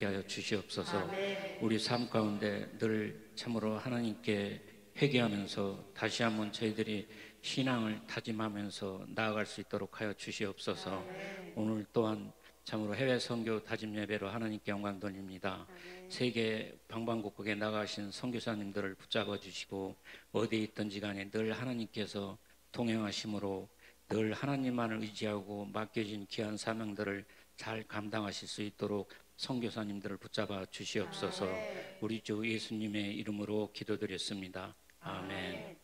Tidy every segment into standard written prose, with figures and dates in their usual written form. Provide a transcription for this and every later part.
하여 주시옵소서. 우리 삶 가운데 늘 참으로 하나님께 회개하면서 다시 한번 저희들이 신앙을 다짐하면서 나아갈 수 있도록 하여 주시옵소서. 오늘 또한 참으로 해외 선교 다짐 예배로 하나님께 영광 돌립니다. 세계 방방곡곡에 나가신 선교사님들을 붙잡아 주시고 어디에 있든지 간에 늘 하나님께서 동행하심으로 늘 하나님만을 의지하고 맡겨진 귀한 사명들을 잘 감당하실 수 있도록 선교사님들을 붙잡아 주시옵소서. 우리 주 예수님의 이름으로 기도드렸습니다. 아멘.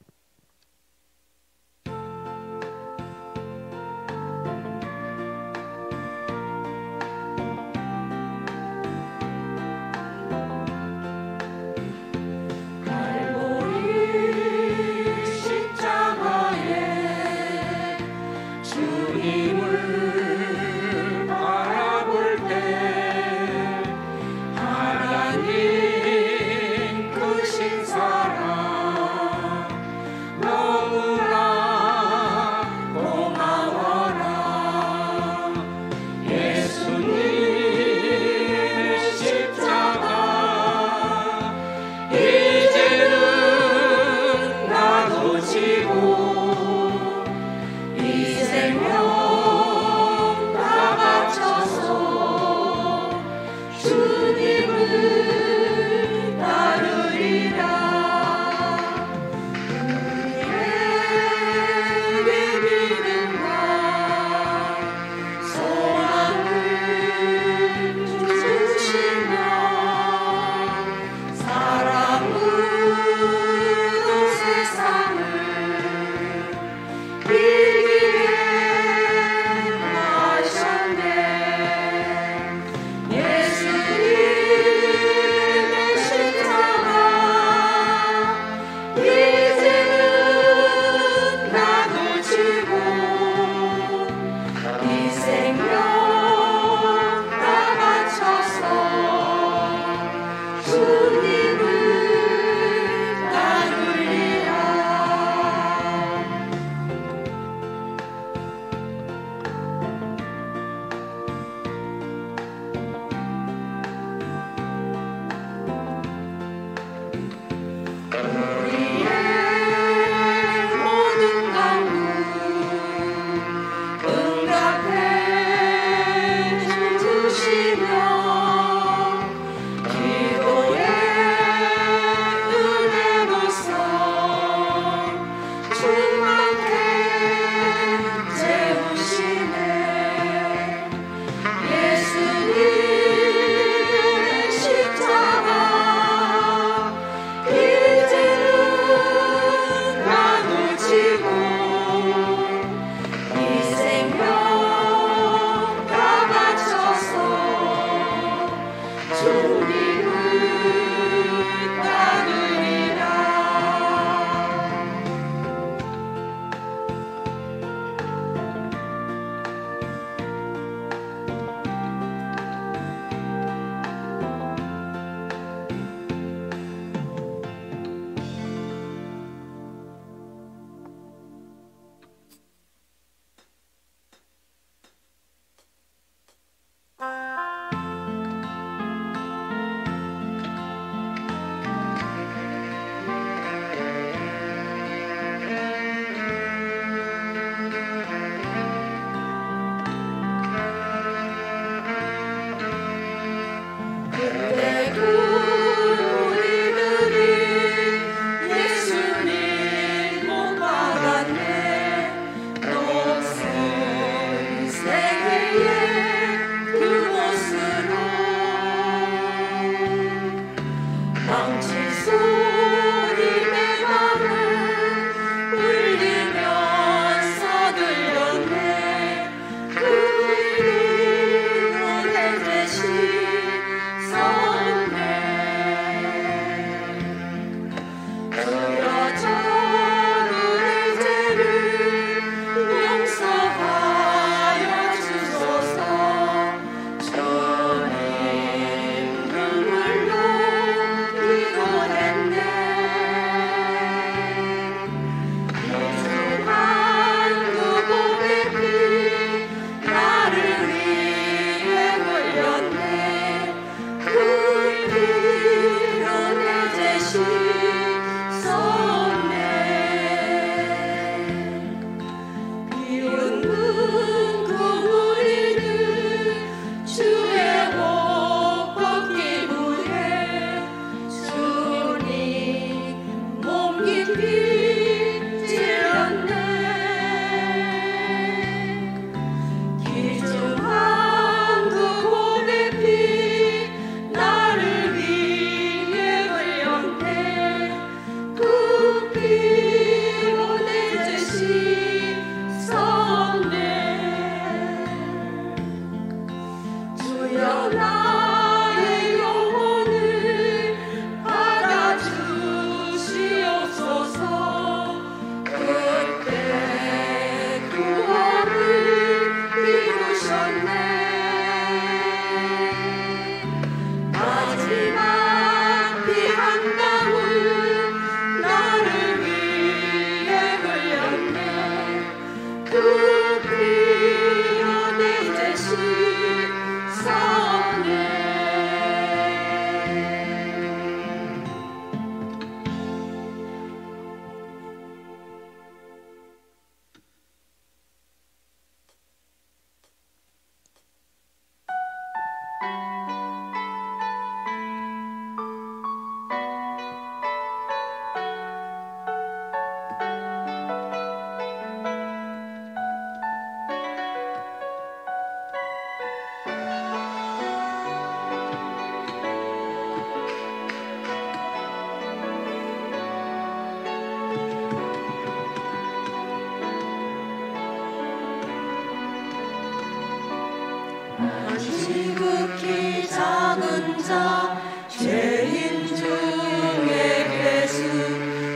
자 죄인 중에 괴수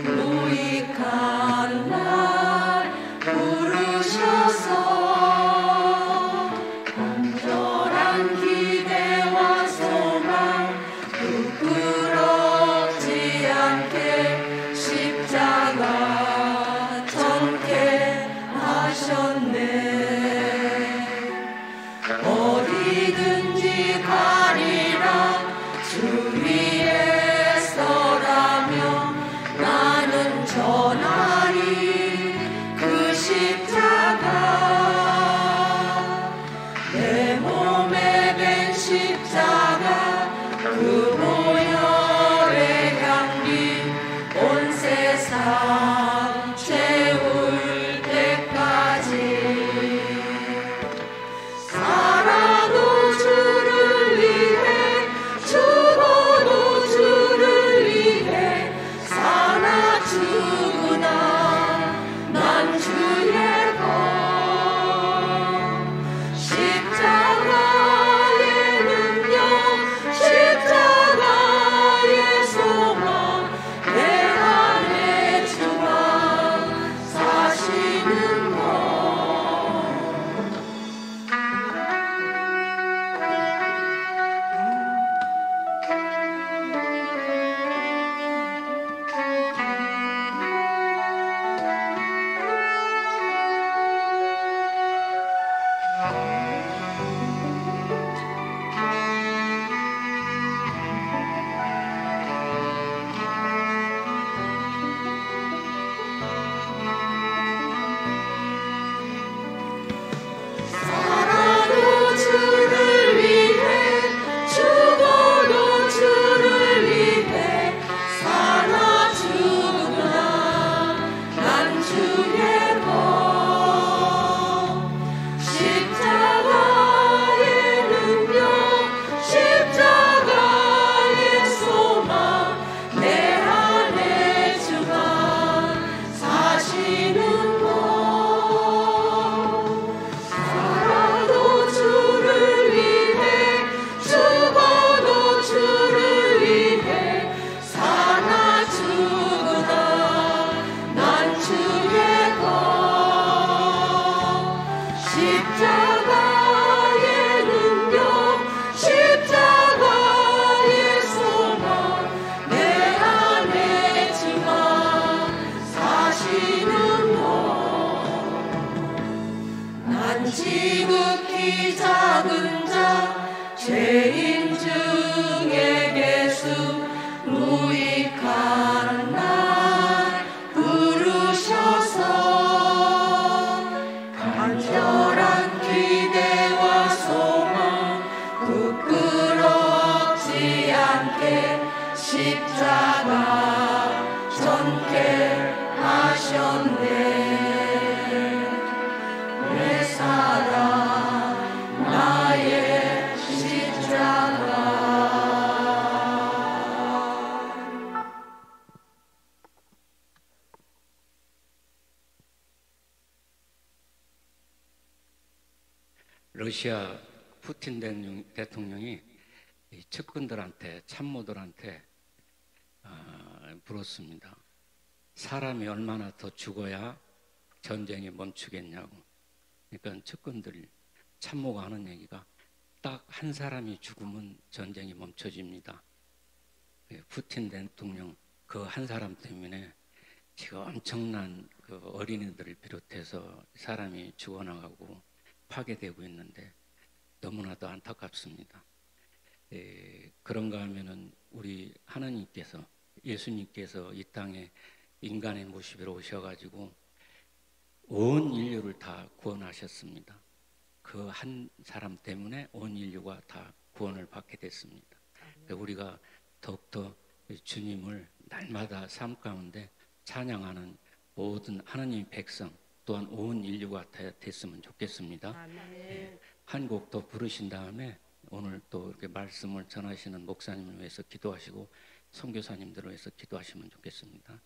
무익한 날 부르셔서 간절한 기대와 소망 부끄럽지 않게 십자가 전케 하셨네. 어디든지 가리라 주 위에 서라며 나는 전하리 그 십자가. 내 몸에 밴 십자가 그 보혈의 향기 온 세상 채울 때까지. 살아도 주를 위해 죽어도 주를 위해 사나 죽으나 난 주의 것. 십자가의 능력 십자가의 소망 내 안에 주와 사시는 것. 살아도 주를 위해 죽어도 주를 위해 사나 죽으나 난 주의 것. 십자가의 능력 십자가의 소망 내 안에 주가 사시는 것. 살아도 주를 위해 죽어도 주를 위해 사나 죽으나 난 주의 것. 십자가의 능력 십자가의 소망 내 안에 주가 사시는 것. 난 지극히 작은 자 죄인 중에 괴수 무익한 날 부르셔서 간절한 기대와 소망 부끄럽지 않게 십자가 전케 하셨네. 내 사랑 나의 십자가. 러시아 푸틴 대통령이 이 측근들한테 참모들한테 물었습니다. 사람이 얼마나 더 죽어야 전쟁이 멈추겠냐고. 그러니까 측근들 참모가 하는 얘기가 딱 한 사람이 죽으면 전쟁이 멈춰집니다. 푸틴 대통령 그 한 사람 때문에 지금 엄청난 그 어린이들을 비롯해서 사람이 죽어나가고 파괴되고 있는데 너무나도 안타깝습니다. 그런가 하면은 우리 하나님께서 예수님께서 이 땅에 인간의 모습으로 오셔가지고 온 인류를 다 구원하셨습니다. 그 한 사람 때문에 온 인류가 다 구원을 받게 됐습니다. 우리가 더욱더 주님을 날마다 삶 가운데 찬양하는 모든 하나님의 백성 또한 온 인류가 됐으면 좋겠습니다. 한 곡 더 부르신 다음에 오늘 또 이렇게 말씀을 전하시는 목사님을 위해서 기도하시고 선교사님들을 위해서 기도하시면 좋겠습니다.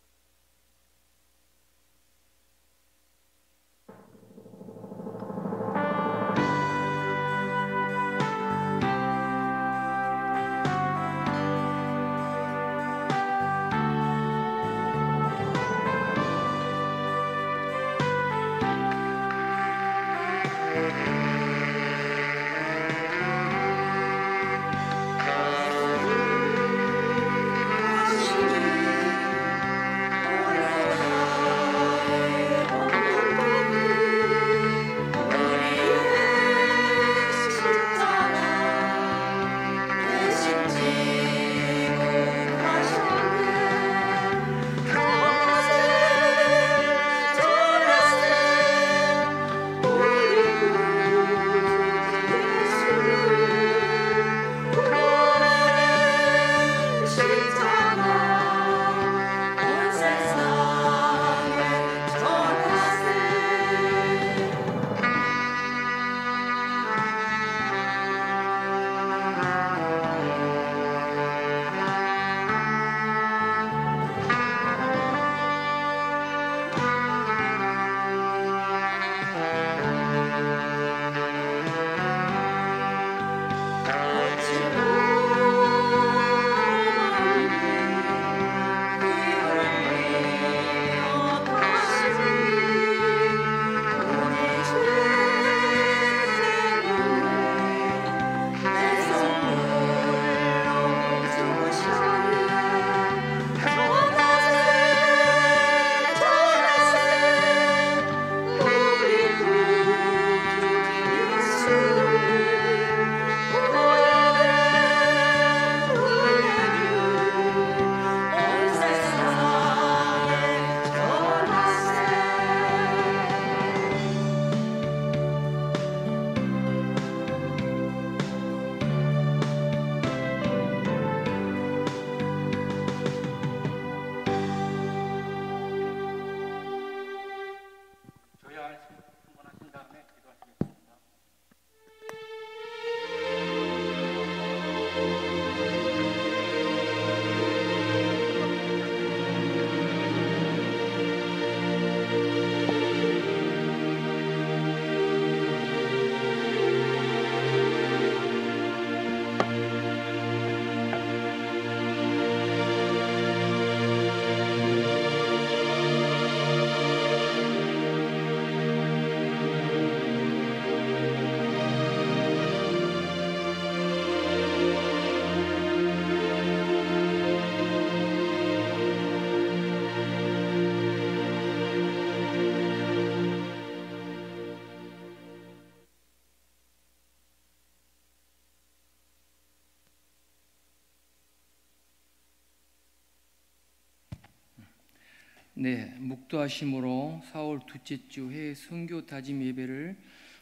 네, 묵도하심으로 4월 둘째 주 회 선교 다짐 예배를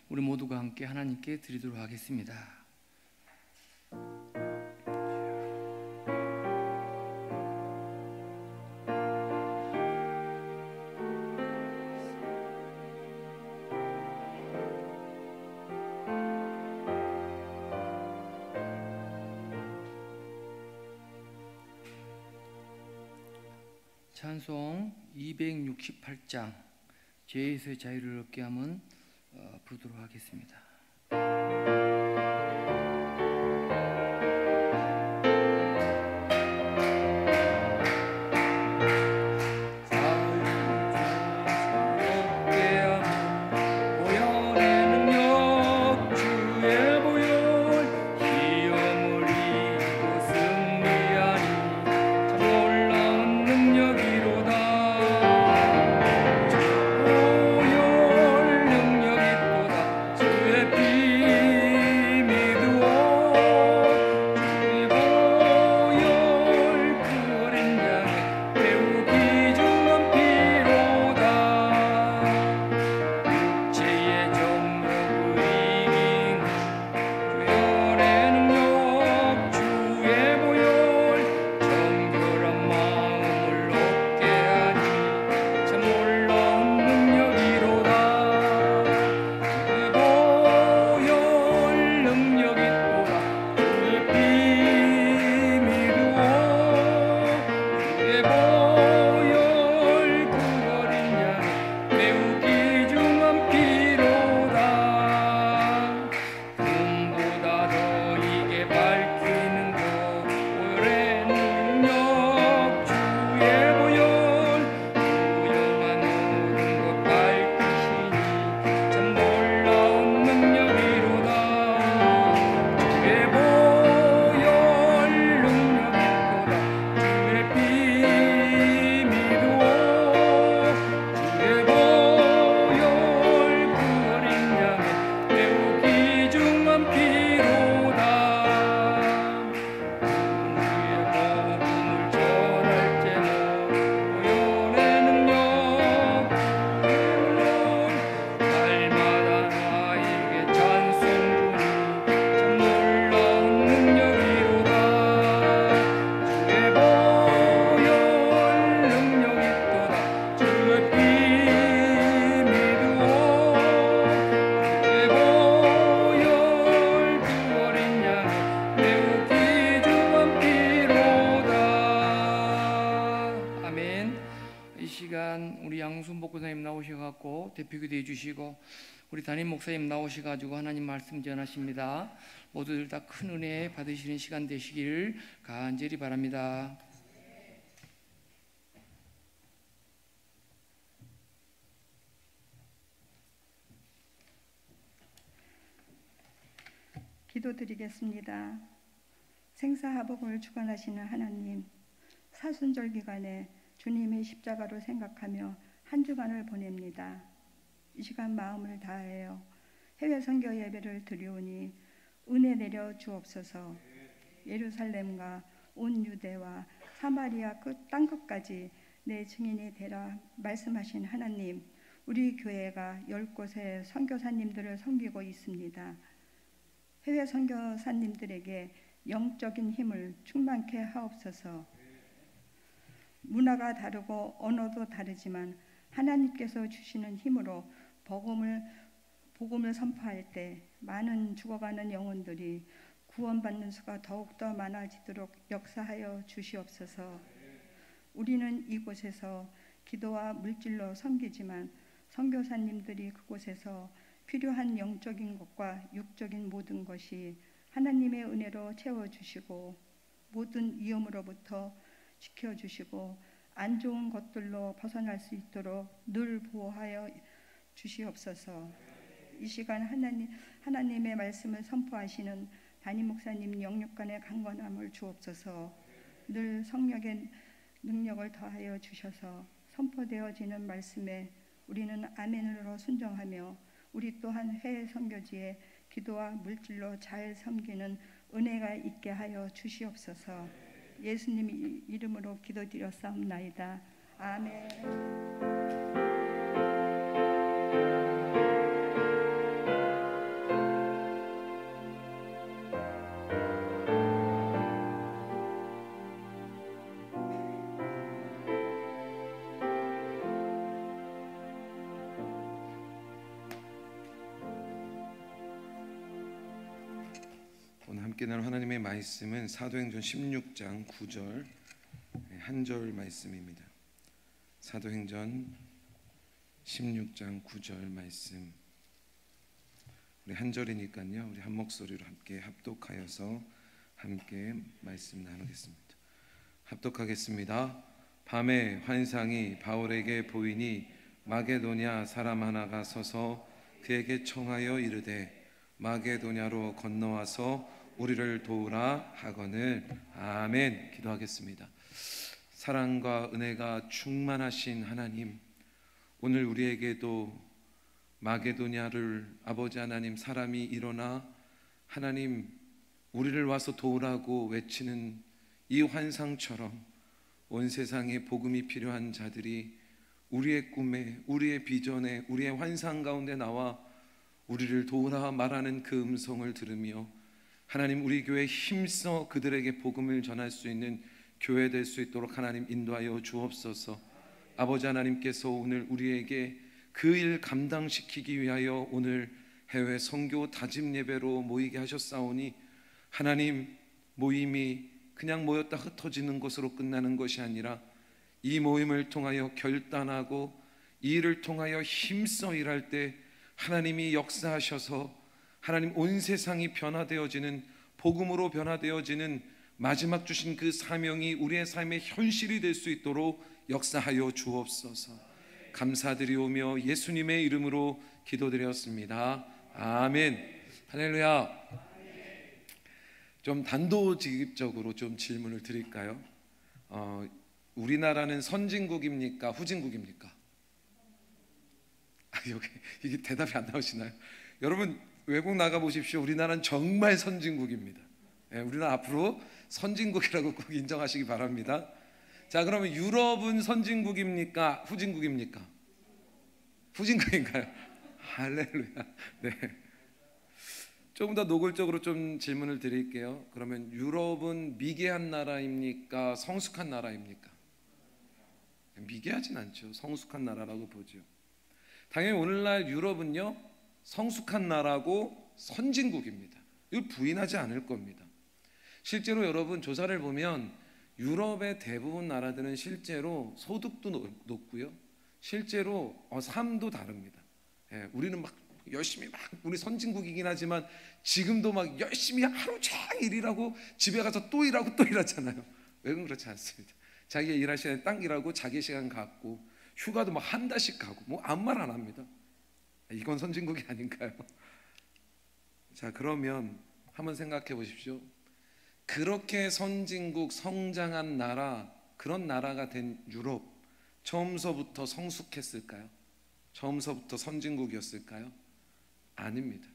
우리 모두가 함께 하나님께 드리도록 하겠습니다. 찬송 268장 죄에서 자유를 얻게 함은 부르도록 하겠습니다. 대표기도해 주시고 우리 담임 목사님 나오셔가지고 하나님 말씀 전하십니다. 모두들 다 큰 은혜 받으시는 시간 되시길 간절히 바랍니다. 기도드리겠습니다. 생사화복을 주관하시는 하나님, 사순절 기간에 주님의 십자가로 생각하며 한 주간을 보냅니다. 이 시간 마음을 다하여 해외 선교 예배를 드리오니 은혜 내려 주옵소서. 예루살렘과 온 유대와 사마리아 끝 땅끝까지 내 증인이 되라 말씀하신 하나님, 우리 교회가 10곳의 선교사님들을 섬기고 있습니다. 해외 선교사님들에게 영적인 힘을 충만케 하옵소서. 문화가 다르고 언어도 다르지만 하나님께서 주시는 힘으로 복음을 선포할 때 많은 죽어가는 영혼들이 구원받는 수가 더욱더 많아지도록 역사하여 주시옵소서. 우리는 이곳에서 기도와 물질로 섬기지만 선교사님들이 그곳에서 필요한 영적인 것과 육적인 모든 것이 하나님의 은혜로 채워주시고 모든 위험으로부터 지켜주시고 안 좋은 것들로 벗어날 수 있도록 늘 보호하여 주시옵소서. 이 시간 하나님의 말씀을 선포하시는 담임 목사님 영육간의 강건함을 주옵소서. 늘 성령의 능력을 더하여 주셔서 선포되어지는 말씀에 우리는 아멘으로 순종하며 우리 또한 해외 선교지에 기도와 물질로 잘 섬기는 은혜가 있게 하여 주시옵소서. 예수님 이름으로 기도드렸사옵나이다. 아멘. 오늘 함께 나눌 하나님의 말씀은 사도행전 16장 9절 한 절 말씀입니다. 사도행전 16장 9절 말씀. 우리 한 절이니까요. 우리 한 목소리로 함께 합독하여서 함께 말씀 나누겠습니다. 합독하겠습니다. 밤에 환상이 바울에게 보이니 마게도냐 사람 하나가 서서 그에게 청하여 이르되 마게도냐로 건너와서 우리를 도우라 하거늘. 아멘. 기도하겠습니다. 사랑과 은혜가 충만하신 하나님, 오늘 우리에게도 마게도냐를 아버지 하나님 사람이 일어나 하나님 우리를 와서 도우라고 외치는 이 환상처럼 온 세상에 복음이 필요한 자들이 우리의 꿈에, 우리의 비전에, 우리의 환상 가운데 나와 우리를 도우라 말하는 그 음성을 들으며 하나님 우리 교회 힘써 그들에게 복음을 전할 수 있는 교회 될 수 있도록 하나님 인도하여 주옵소서. 아버지 하나님께서 오늘 우리에게 그 일 감당시키기 위하여 오늘 해외 선교 다짐 예배로 모이게 하셨사오니 하나님 모임이 그냥 모였다 흩어지는 것으로 끝나는 것이 아니라 이 모임을 통하여 결단하고 이 일을 통하여 힘써 일할 때 하나님이 역사하셔서 하나님 온 세상이 변화되어지는, 복음으로 변화되어지는 마지막 주신 그 사명이 우리의 삶의 현실이 될 수 있도록 역사하여 주옵소서. 감사드리오며 예수님의 이름으로 기도드렸습니다. 아멘. 할렐루야. 좀 단도직입적으로 좀 질문을 드릴까요? 우리나라는 선진국입니까? 후진국입니까? 이게 대답이 안 나오시나요? 여러분 외국 나가 보십시오. 우리나라는 정말 선진국입니다. 우리나라 앞으로 선진국이라고 꼭 인정하시기 바랍니다. 자, 그러면 유럽은 선진국입니까? 후진국입니까? 후진국인가요? 할렐루야. 네. 조금 더 노골적으로 좀 질문을 드릴게요. 그러면 유럽은 미개한 나라입니까? 성숙한 나라입니까? 미개하진 않죠. 성숙한 나라라고 보죠. 당연히 오늘날 유럽은요 성숙한 나라고 선진국입니다. 이걸 부인하지 않을 겁니다. 실제로 여러분 조사를 보면 유럽의 대부분 나라들은 실제로 소득도 높고요, 실제로 삶도 다릅니다. 우리는 막 열심히 막 우리 선진국이긴 하지만 지금도 막 열심히 하루 종일 일하고 집에 가서 또 일하고 또 일하잖아요. 외국은 그렇지 않습니다. 자기가 일할 시간에 딱 일하고 자기 시간 갖고 휴가도 막 한 달씩 가고 뭐 아무 말 안 합니다. 이건 선진국이 아닌가요? 자, 그러면 한번 생각해 보십시오. 그렇게 선진국 성장한 나라, 그런 나라가 된 유럽, 처음서부터 성숙했을까요? 처음서부터 선진국이었을까요? 아닙니다.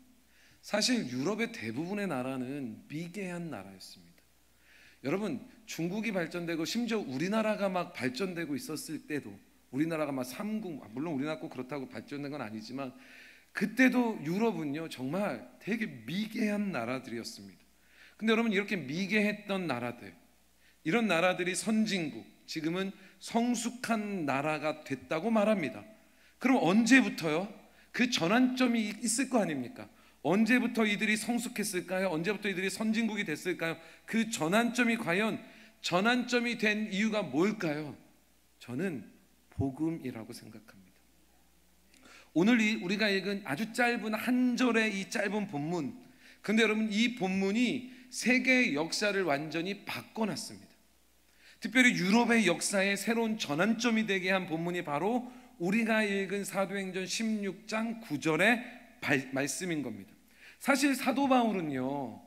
사실 유럽의 대부분의 나라는 미개한 나라였습니다. 여러분 중국이 발전되고 심지어 우리나라가 막 발전되고 있었을 때도, 우리나라가 막 삼국, 물론 우리나라 꼭 그렇다고 발전된 건 아니지만 그때도 유럽은요 정말 되게 미개한 나라들이었습니다. 근데 여러분 이렇게 미개했던 나라들, 이런 나라들이 선진국, 지금은 성숙한 나라가 됐다고 말합니다. 그럼 언제부터요? 그 전환점이 있을 거 아닙니까? 언제부터 이들이 성숙했을까요? 언제부터 이들이 선진국이 됐을까요? 그 전환점이 과연 전환점이 된 이유가 뭘까요? 저는 복음이라고 생각합니다. 오늘 우리가 읽은 아주 짧은 한 절의 이 짧은 본문, 근데 여러분 이 본문이 세계의 역사를 완전히 바꿔놨습니다. 특별히 유럽의 역사의 새로운 전환점이 되게 한 본문이 바로 우리가 읽은 사도행전 16장 9절의 말씀인 겁니다. 사실 사도 바울은요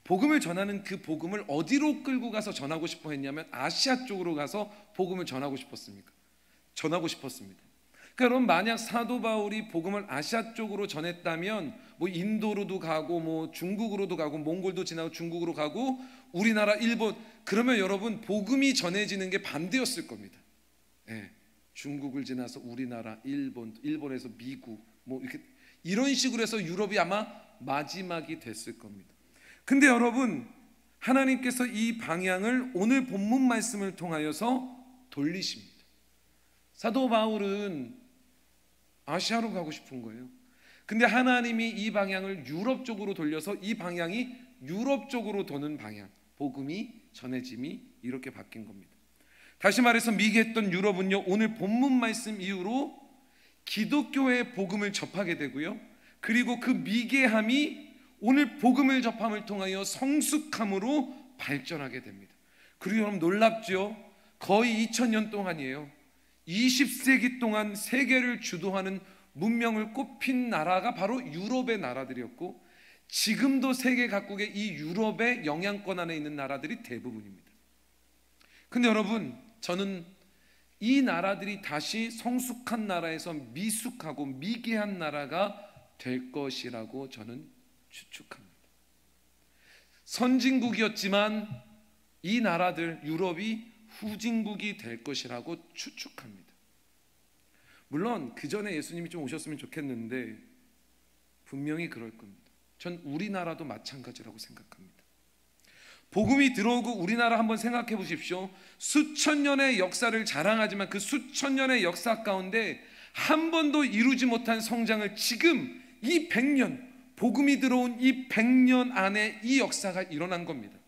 복음을 전하는 그 복음을 어디로 끌고 가서 전하고 싶어 했냐면 아시아 쪽으로 가서 복음을 전하고 싶었습니다. 그러니까 여러분 만약 사도 바울이 복음을 아시아 쪽으로 전했다면 뭐 인도로도 가고 뭐 중국으로도 가고 몽골도 지나고 중국으로 가고 우리나라 일본, 그러면 여러분 복음이 전해지는 게 반대였을 겁니다. 중국을 지나서 우리나라, 일본에서 미국, 뭐 이렇게 이런 식으로 해서 유럽이 아마 마지막이 됐을 겁니다. 근데 여러분, 하나님께서 이 방향을 오늘 본문 말씀을 통하여서 돌리십니다. 사도 바울은 아시아로 가고 싶은 거예요. 근데 하나님이 이 방향을 유럽 쪽으로 돌려서 이 방향이 유럽 쪽으로 도는 방향, 복음이 전해짐이 이렇게 바뀐 겁니다. 다시 말해서 미개했던 유럽은요, 오늘 본문 말씀 이후로 기독교의 복음을 접하게 되고요, 그리고 그 미개함이 오늘 복음을 접함을 통하여 성숙함으로 발전하게 됩니다. 그리고 여러분 놀랍죠? 거의 2000년 동안이에요. 20세기 동안 세계를 주도하는 문명을 꼽힌 나라가 바로 유럽의 나라들이었고, 지금도 세계 각국의 이 유럽의 영향권 안에 있는 나라들이 대부분입니다. 근데 여러분, 저는 이 나라들이 다시 성숙한 나라에서 미숙하고 미개한 나라가 될 것이라고 저는 추측합니다. 선진국이었지만 이 나라들, 유럽이 후진국이 될 것이라고 추측합니다. 물론 그 전에 예수님이 좀 오셨으면 좋겠는데 분명히 그럴 겁니다. 전 우리나라도 마찬가지라고 생각합니다. 복음이 들어오고 우리나라 한번 생각해 보십시오. 수천 년의 역사를 자랑하지만 그 수천 년의 역사 가운데 한 번도 이루지 못한 성장을 지금 이 100년, 복음이 들어온 이 100년 안에 이 역사가 일어난 겁니다.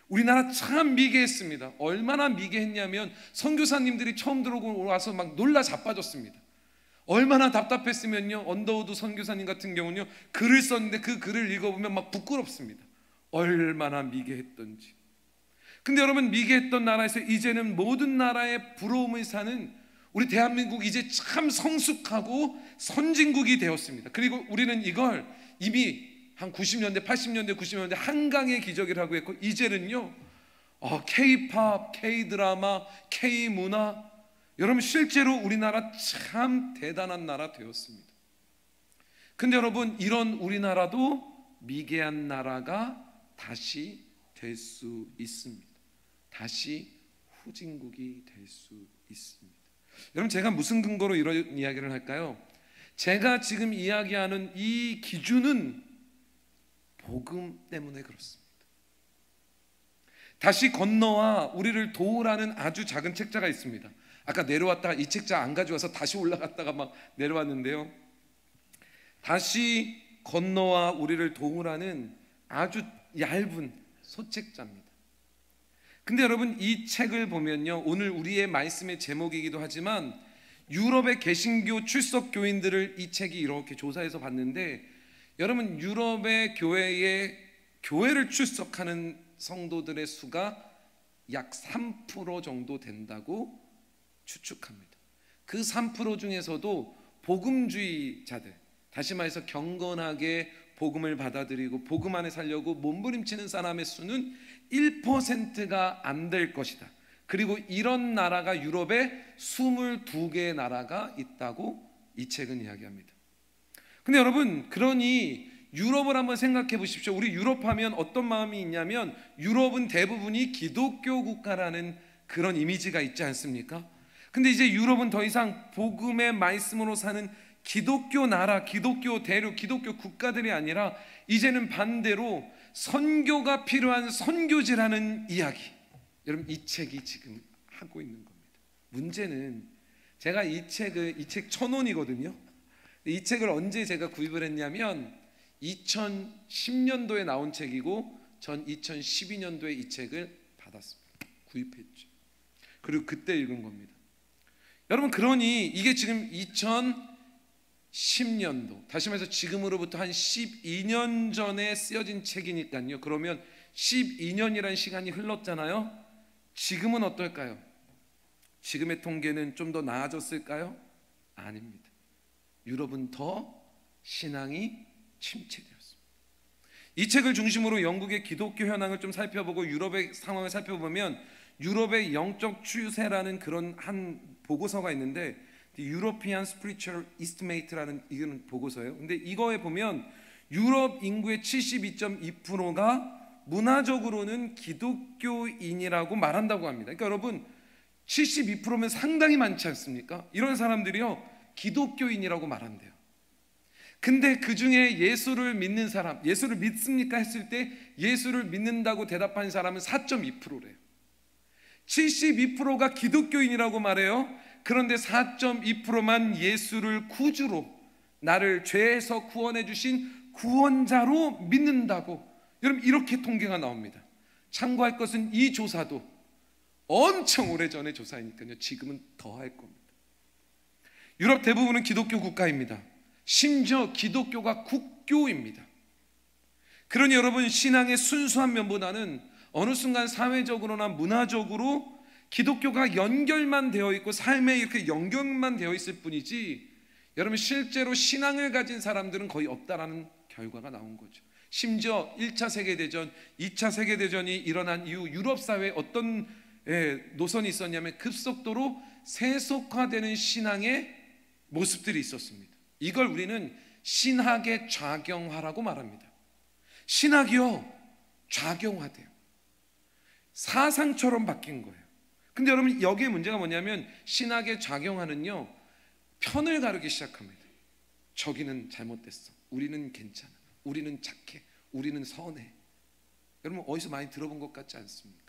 우리나라 참 미개했습니다. 얼마나 미개했냐면 선교사님들이 처음 들어오고 와서 막 놀라 자빠졌습니다. 얼마나 답답했으면요, 언더우드 선교사님 같은 경우는요, 글을 썼는데 그 글을 읽어보면 막 부끄럽습니다. 얼마나 미개했던지. 근데 여러분, 미개했던 나라에서 이제는 모든 나라의 부러움을 사는 우리 대한민국, 이제 참 성숙하고 선진국이 되었습니다. 그리고 우리는 이걸 이미 한 90년대, 80년대, 90년대 한강의 기적이라고 했고, 이제는요 K-팝, K-드라마, K-문화, 여러분 실제로 우리나라 참 대단한 나라 되었습니다. 근데 여러분, 이런 우리나라도 미개한 나라가 다시 될 수 있습니다. 다시 후진국이 될 수 있습니다. 여러분, 제가 무슨 근거로 이런 이야기를 할까요? 제가 지금 이야기하는 이 기준은 복음 때문에 그렇습니다. 다시 건너와 우리를 도우라는 아주 작은 책자가 있습니다. 아까 내려왔다가 이 책자 안 가져와서 다시 올라갔다가 막 내려왔는데요, 다시 건너와 우리를 도우라는 아주 얇은 소책자입니다. 근데 여러분, 이 책을 보면요, 오늘 우리의 말씀의 제목이기도 하지만 유럽의 개신교 출석 교인들을 이 책이 이렇게 조사해서 봤는데, 여러분 유럽의 교회를 출석하는 성도들의 수가 약 3% 정도 된다고 추측합니다. 그 3% 중에서도 복음주의자들, 다시 말해서 경건하게 복음을 받아들이고 복음 안에 살려고 몸부림치는 사람의 수는 1%가 안 될 것이다. 그리고 이런 나라가 유럽에 22개의 나라가 있다고 이 책은 이야기합니다. 근데 여러분, 그러니 유럽을 한번 생각해 보십시오. 우리 유럽 하면 어떤 마음이 있냐면, 유럽은 대부분이 기독교 국가라는 그런 이미지가 있지 않습니까? 근데 이제 유럽은 더 이상 복음의 말씀으로 사는 기독교 나라, 기독교 대륙, 기독교 국가들이 아니라 이제는 반대로 선교가 필요한 선교지라는 이야기, 여러분 이 책이 지금 하고 있는 겁니다. 문제는 제가 이 책 1,000원이거든요. 이 책을 언제 제가 구입을 했냐면 2010년도에 나온 책이고, 전 2012년도에 이 책을 받았습니다. 구입했죠. 그리고 그때 읽은 겁니다. 여러분, 그러니 이게 지금 2010년도, 다시 말해서 지금으로부터 한 12년 전에 쓰여진 책이니까요. 그러면 12년이라는 시간이 흘렀잖아요. 지금은 어떨까요? 지금의 통계는 좀 더 나아졌을까요? 아닙니다. 유럽은 더 신앙이 침체되었습니다. 이 책을 중심으로 영국의 기독교 현황을 좀 살펴보고 유럽의 상황을 살펴보면, 유럽의 영적 추세라는 그런 한 보고서가 있는데, European Spiritual Estimate라는 이런 보고서예요. 근데 이거에 보면 유럽 인구의 72.2%가 문화적으로는 기독교인이라고 말한다고 합니다. 그러니까 여러분, 72%면 상당히 많지 않습니까? 이런 사람들이요 기독교인이라고 말한대요. 근데 그 중에 예수를 믿는 사람, 예수를 믿습니까? 했을 때 예수를 믿는다고 대답한 사람은 4.2%래요. 72%가 기독교인이라고 말해요. 그런데 4.2%만 예수를 구주로, 나를 죄에서 구원해 주신 구원자로 믿는다고. 여러분, 이렇게 통계가 나옵니다. 참고할 것은 이 조사도 엄청 오래전의 조사이니까요, 지금은 더 할 겁니다. 유럽 대부분은 기독교 국가입니다. 심지어 기독교가 국교입니다. 그러니 여러분, 신앙의 순수한 면보다는 어느 순간 사회적으로나 문화적으로 기독교가 연결만 되어 있고 삶에 이렇게 연결만 되어 있을 뿐이지, 여러분 실제로 신앙을 가진 사람들은 거의 없다라는 결과가 나온 거죠. 심지어 1차 세계대전, 2차 세계대전이 일어난 이후 유럽 사회에 어떤 노선이 있었냐면 급속도로 세속화되는 신앙의 모습들이 있었습니다. 이걸 우리는 신학의 좌경화라고 말합니다. 신학이요, 좌경화돼요. 사상처럼 바뀐 거예요. 근데 여러분, 여기에 문제가 뭐냐면 신학의 좌경화는요, 편을 가르기 시작합니다. 저기는 잘못됐어, 우리는 괜찮아, 우리는 착해, 우리는 선해. 여러분, 어디서 많이 들어본 것 같지 않습니까?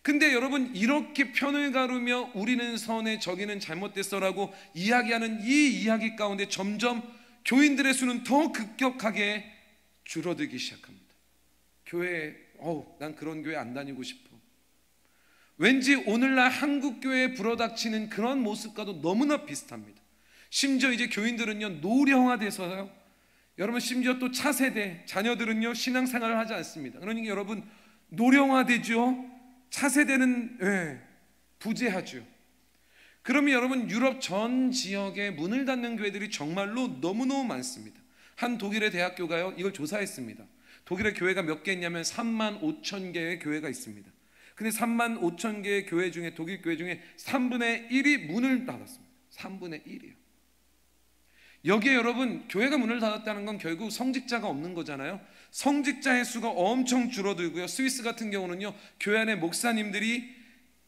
근데 여러분, 이렇게 편을 가르며 우리는 선해, 저기는 잘못됐어라고 이야기하는 이 이야기 가운데 점점 교인들의 수는 더 급격하게 줄어들기 시작합니다. 교회에 난 그런 교회 안 다니고 싶어. 왠지 오늘날 한국 교회에 불어닥치는 그런 모습과도 너무나 비슷합니다. 심지어 이제 교인들은요, 노령화돼서요, 여러분 심지어 또 차세대 자녀들은요 신앙생활을 하지 않습니다. 그러니까 여러분, 노령화되죠. 차세대는 부재하죠. 그러면 여러분, 유럽 전 지역에 문을 닫는 교회들이 정말로 너무너무 많습니다. 한 독일의 대학교가요, 이걸 조사했습니다. 독일의 교회가 몇 개 있냐면 35,000개의 교회가 있습니다. 근데 35,000개의 교회 중에, 독일 교회 중에 3분의 1이 문을 닫았습니다. 3분의 1이요. 여기에 여러분, 교회가 문을 닫았다는 건 결국 성직자가 없는 거잖아요. 성직자의 수가 엄청 줄어들고요. 스위스 같은 경우는요, 교회 안에 목사님들이,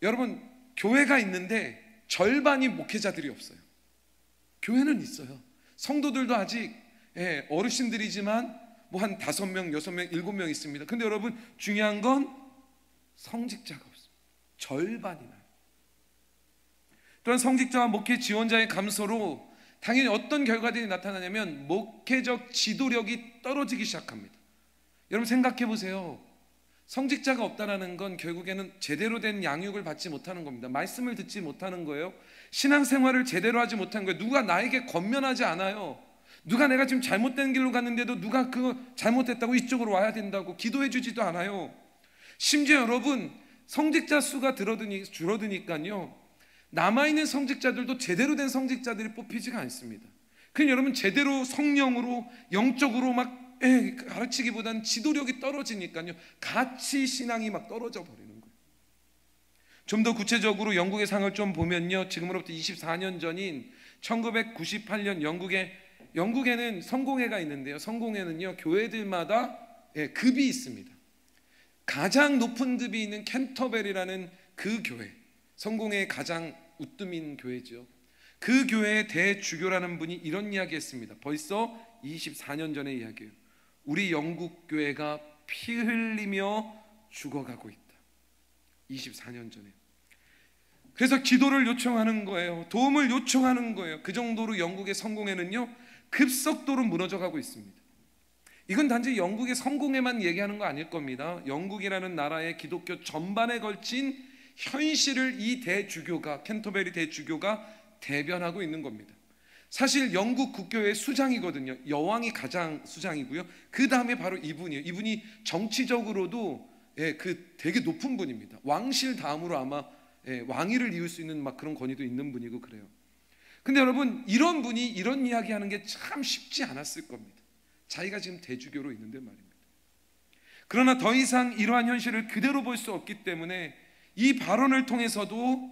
여러분 교회가 있는데 절반이 목회자들이 없어요. 교회는 있어요. 성도들도 아직 어르신들이지만 뭐 한 5명, 6명, 7명 있습니다. 근데 여러분, 중요한 건 성직자가 없습니다. 절반이나. 또한 성직자와 목회 지원자의 감소로 당연히 어떤 결과들이 나타나냐면 목회적 지도력이 떨어지기 시작합니다. 여러분 생각해 보세요. 성직자가 없다는 건 결국에는 제대로 된 양육을 받지 못하는 겁니다. 말씀을 듣지 못하는 거예요. 신앙생활을 제대로 하지 못한 거예요. 누가 나에게 권면하지 않아요. 누가 내가 지금 잘못된 길로 갔는데도 누가 그거 잘못했다고 이쪽으로 와야 된다고 기도해 주지도 않아요. 심지어 여러분, 성직자 수가 줄어드니까요, 남아있는 성직자들도 제대로 된 성직자들이 뽑히지가 않습니다. 그럼 여러분, 제대로 성령으로 영적으로 막 가르치기보다는 지도력이 떨어지니까요, 같이 신앙이 막 떨어져 버리는 거예요. 좀 더 구체적으로 영국의 상을 좀 보면요, 지금으로부터 24년 전인 1998년 영국에는 성공회가 있는데요, 성공회는요 교회들마다 급이 있습니다. 가장 높은 급이 있는 캔터베리라는 그 교회, 성공회의 가장 우뜸인 교회죠. 그 교회의 대주교라는 분이 이런 이야기했습니다. 벌써 24년 전의 이야기예요. 우리 영국 교회가 피 흘리며 죽어가고 있다. 24년 전에. 그래서 기도를 요청하는 거예요. 도움을 요청하는 거예요. 그 정도로 영국의 성공회는요 급속도로 무너져가고 있습니다. 이건 단지 영국의 성공회만 얘기하는 거 아닐 겁니다. 영국이라는 나라의 기독교 전반에 걸친 현실을 이 대주교가, 캔터베리 대주교가 대변하고 있는 겁니다. 사실 영국 국교의 수장이거든요. 여왕이 가장 수장이고요. 그 다음에 바로 이분이에요. 이분이 정치적으로도 되게 높은 분입니다. 왕실 다음으로 아마 왕위를 이을 수 있는 막 그런 권위도 있는 분이고 그래요. 근데 여러분, 이런 분이 이런 이야기하는 게 참 쉽지 않았을 겁니다. 자기가 지금 대주교로 있는데 말입니다. 그러나 더 이상 이러한 현실을 그대로 볼 수 없기 때문에 이 발언을 통해서도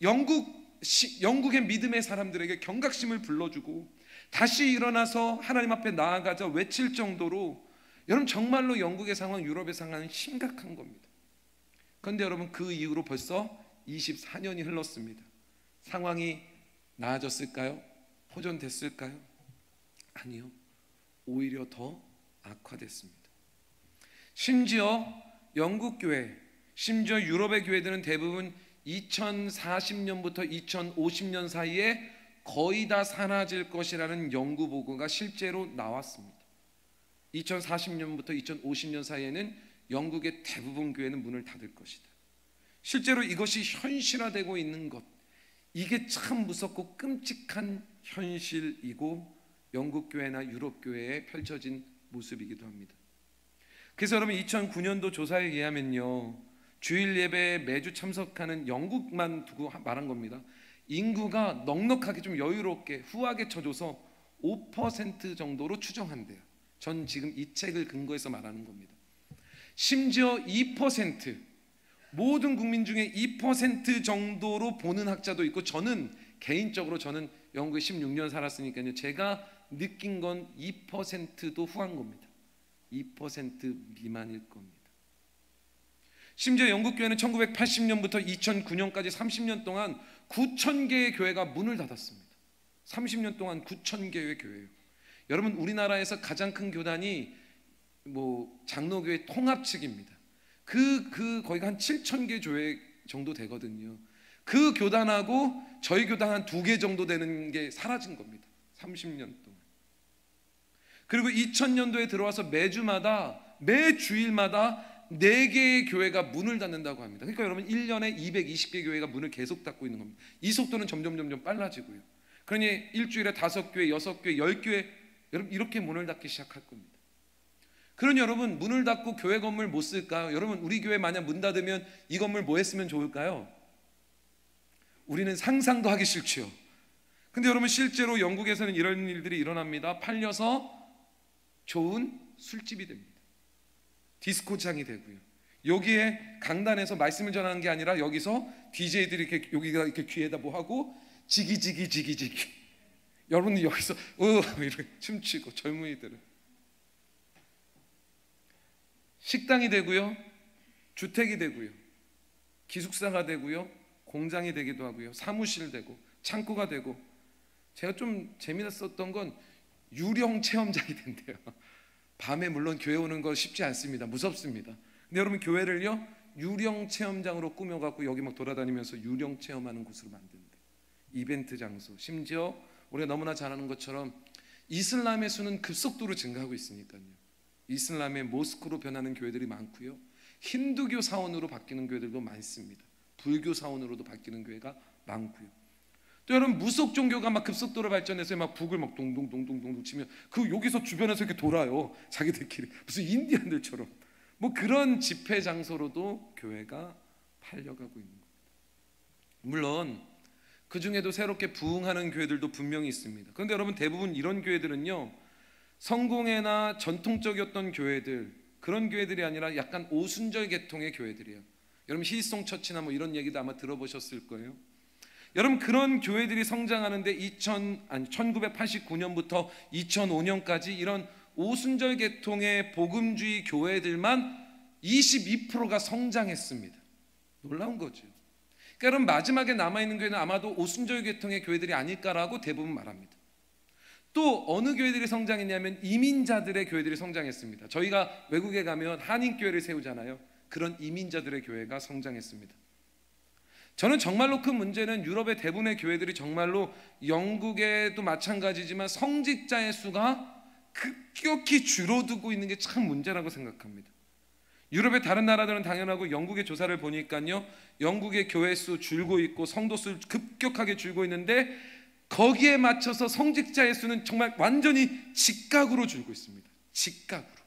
영국의 믿음의 사람들에게 경각심을 불러주고 다시 일어나서 하나님 앞에 나아가자 외칠 정도로, 여러분 정말로 영국의 상황, 유럽의 상황은 심각한 겁니다. 그런데 여러분, 그 이후로 벌써 24년이 흘렀습니다. 상황이 나아졌을까요? 호전됐을까요? 아니요. 오히려 더 악화됐습니다. 심지어 영국 교회, 심지어 유럽의 교회들은 대부분 2040년부터 2050년 사이에 거의 다 사라질 것이라는 연구 보고가 실제로 나왔습니다. 2040년부터 2050년 사이에는 영국의 대부분 교회는 문을 닫을 것이다. 실제로 이것이 현실화되고 있는 것, 이게 참 무섭고 끔찍한 현실이고 영국 교회나 유럽 교회에 펼쳐진 모습이기도 합니다. 그래서 여러분 2009년도 조사에 의하면요, 주일 예배에 매주 참석하는 영국만 두고 말한 겁니다. 인구가 넉넉하게 좀 여유롭게 후하게 쳐줘서 5% 정도로 추정한대요. 전 지금 이 책을 근거해서 말하는 겁니다. 심지어 2%, 모든 국민 중에 2% 정도로 보는 학자도 있고, 저는 개인적으로 저는 영국에 16년 살았으니까요, 제가 느낀 건 2%도 후한 겁니다. 2% 미만일 겁니다. 심지어 영국 교회는 1980년부터 2009년까지 30년 동안 9,000개의 교회가 문을 닫았습니다. 30년 동안 9,000개의 교회예요. 여러분, 우리나라에서 가장 큰 교단이 장로교회 통합 측입니다. 거기가 한 7,000개 교회 정도 되거든요. 그 교단하고 저희 교단 한 2개 정도 되는 게 사라진 겁니다. 30년 동안. 그리고 2000년도에 들어와서 매 주일마다 4개의 교회가 문을 닫는다고 합니다. 그러니까 여러분 1년에 220개 교회가 문을 계속 닫고 있는 겁니다. 이 속도는 점점 빨라지고요. 그러니 일주일에 5교회, 6교회, 10교회 여러분 이렇게 문을 닫기 시작할 겁니다. 그러니 여러분, 문을 닫고 교회 건물 못 쓸까요? 여러분, 우리 교회 만약 문 닫으면 이 건물 뭐 했으면 좋을까요? 우리는 상상도 하기 싫죠. 근데 여러분, 실제로 영국에서는 이런 일들이 일어납니다. 팔려서 좋은 술집이 됩니다. 디스코장이 되고요. 여기에 강단에서 말씀을 전하는 게 아니라 여기서 DJ들이 이렇게 여기가 이렇게 귀에다 뭐 하고 지기지기 여러분들 여기서 이렇게 춤추고, 젊은이들은 식당이 되고요, 주택이 되고요, 기숙사가 되고요, 공장이 되기도 하고요, 사무실 되고 창고가 되고, 제가 좀 재미났었던 건 유령 체험장이 된대요. 밤에 물론 교회 오는 거 쉽지 않습니다. 무섭습니다. 근데 여러분, 교회를요 유령 체험장으로 꾸며갖고 여기 막 돌아다니면서 유령 체험하는 곳으로 만든대. 이벤트 장소. 심지어 우리가 너무나 잘 아는 것처럼 이슬람의 수는 급속도로 증가하고 있으니까요. 이슬람의 모스크로 변하는 교회들이 많고요, 힌두교 사원으로 바뀌는 교회들도 많습니다. 불교 사원으로도 바뀌는 교회가 많고요. 또 여러분, 무속 종교가 막 급속도로 발전해서 막 북을 막 동동동동동 치면 여기서 주변에서 이렇게 돌아요. 자기들끼리 무슨 인디언들처럼. 그런 집회 장소로도 교회가 팔려가고 있는 겁니다. 물론 그 중에도 새롭게 부흥하는 교회들도 분명히 있습니다. 그런데 여러분, 대부분 이런 교회들은요, 성공회나 전통적이었던 교회들, 그런 교회들이 아니라 약간 오순절 계통의 교회들이에요. 여러분, 힐송 처치나 이런 얘기도 아마 들어보셨을 거예요. 여러분, 그런 교회들이 성장하는데 1989년부터 2005년까지 이런 오순절 계통의 복음주의 교회들만 22%가 성장했습니다. 놀라운 거죠. 그러니까 여러분, 마지막에 남아있는 교회는 아마도 오순절 계통의 교회들이 아닐까라고 대부분 말합니다. 또 어느 교회들이 성장했냐면 이민자들의 교회들이 성장했습니다. 저희가 외국에 가면 한인교회를 세우잖아요. 그런 이민자들의 교회가 성장했습니다. 저는 정말로 큰 문제는 유럽의 대부분의 교회들이 정말로 영국에도 마찬가지지만 성직자의 수가 급격히 줄어들고 있는 게 참 문제라고 생각합니다. 유럽의 다른 나라들은 당연하고 영국의 조사를 보니까요, 영국의 교회 수 줄고 있고 성도 수 급격하게 줄고 있는데 거기에 맞춰서 성직자의 수는 정말 완전히 직각으로 줄고 있습니다. 직각으로.